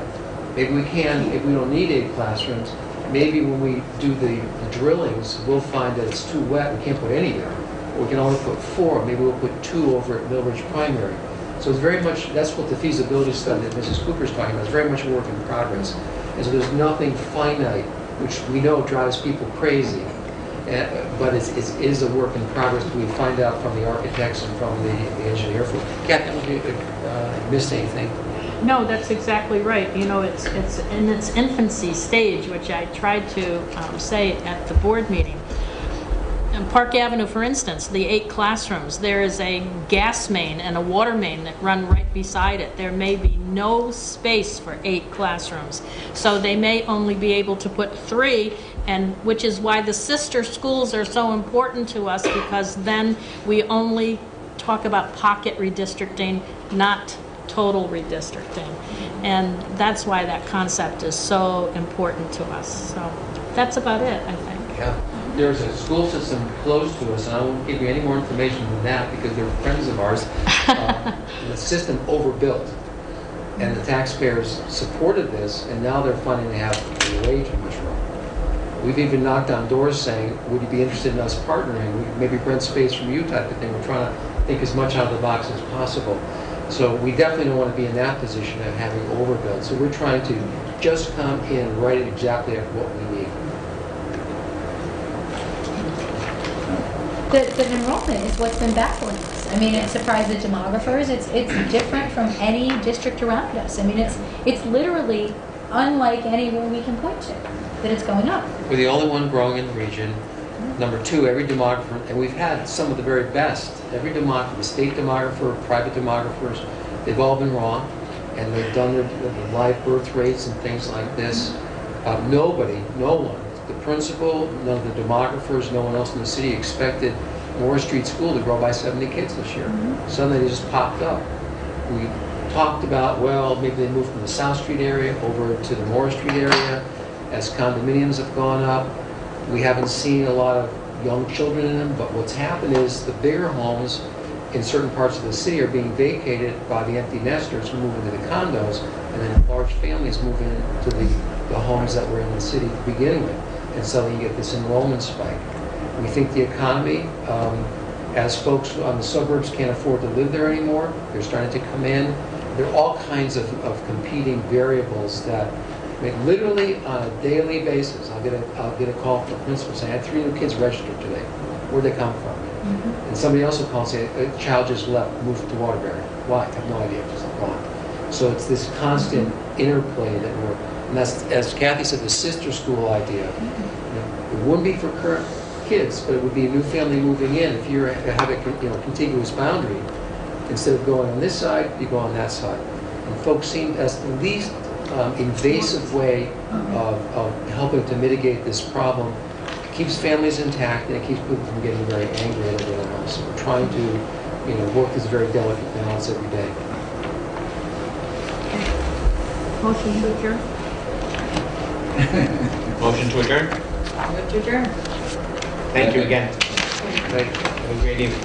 Maybe we can, if we don't need 8 classrooms, maybe when we do the drillings, we'll find that it's too wet, we can't put any there. Or we can only put 4, maybe we'll put 2 over at Millbridge Primary. So it's very much, that's what the feasibility study that Mrs. Cooper's talking about, it's very much a work in progress. And so there's nothing finite, which we know drives people crazy. But it is a work in progress. We find out from the architects and from the engineer. Kathy, have you missed anything?
No, that's exactly right. You know, it's in its infancy stage, which I tried to say at the board meeting. In Park Avenue, for instance, the 8 classrooms, there is a gas main and a water main that run right beside it. There may be no space for 8 classrooms. So they may only be able to put 3, and which is why the sister schools are so important to us, because then we only talk about pocket redistricting, not total redistricting. And that's why that concept is so important to us. So that's about it, I think.
Yeah. There's a school system close to us, and I won't give you any more information than that because they're friends of ours. The system overbuilt, and the taxpayers supported this, and now they're finding they have way too much room. We've even knocked on doors saying, would you be interested in us partnering? Maybe rent space from you type of thing. We're trying to think as much out of the box as possible. So we definitely don't want to be in that position of having overbuilt. So we're trying to just come in and write it exactly at what we need.
The enrollment is what's been baffling us. I mean, it surprised the demographers. It's different from any district around us. I mean, it's literally unlike anywhere we can point to that it's going up.
We're the only one growing in the region. Number 2, every demographer, and we've had some of the very best. Every demographer, the state demographer, private demographers, they've all been wrong, and they've done their live birth rates and things like this. No one, the principal, none of the demographers, no one else in the city expected Morris Street School to grow by 70 kids this year. Suddenly they just popped up. We talked about, well, maybe they moved from the South Street area over to the Morris Street area as condominiums have gone up. We haven't seen a lot of young children in them, but what's happened is the bigger homes in certain parts of the city are being vacated by the empty nesters who move into the condos, and then large families move into the homes that were in the city to begin with. And so you get this enrollment spike. We think the economy, as folks on the suburbs can't afford to live there anymore, they're starting to come in. There are all kinds of competing variables that make literally on a daily basis. I'll get a call from a principal saying, I had 3 new kids registered today. Where'd they come from? And somebody else will call and say, a child just left, moved to Waterbury. Why? I have no idea, just gone. So it's this constant interplay that we're, and that's, as Kathy said, the sister school idea. It wouldn't be for current kids, but it would be a new family moving in. If you have a contiguous boundary, instead of going on this side, you go on that side. And folks seem as the least invasive way of helping to mitigate this problem. It keeps families intact, and it keeps people from getting very angry at everyone else. We're trying to work this very delicate balance every day.
Motion to adjourn?
Motion to adjourn?
Move to adjourn.
Thank you again.
Thank you.
Have a great evening.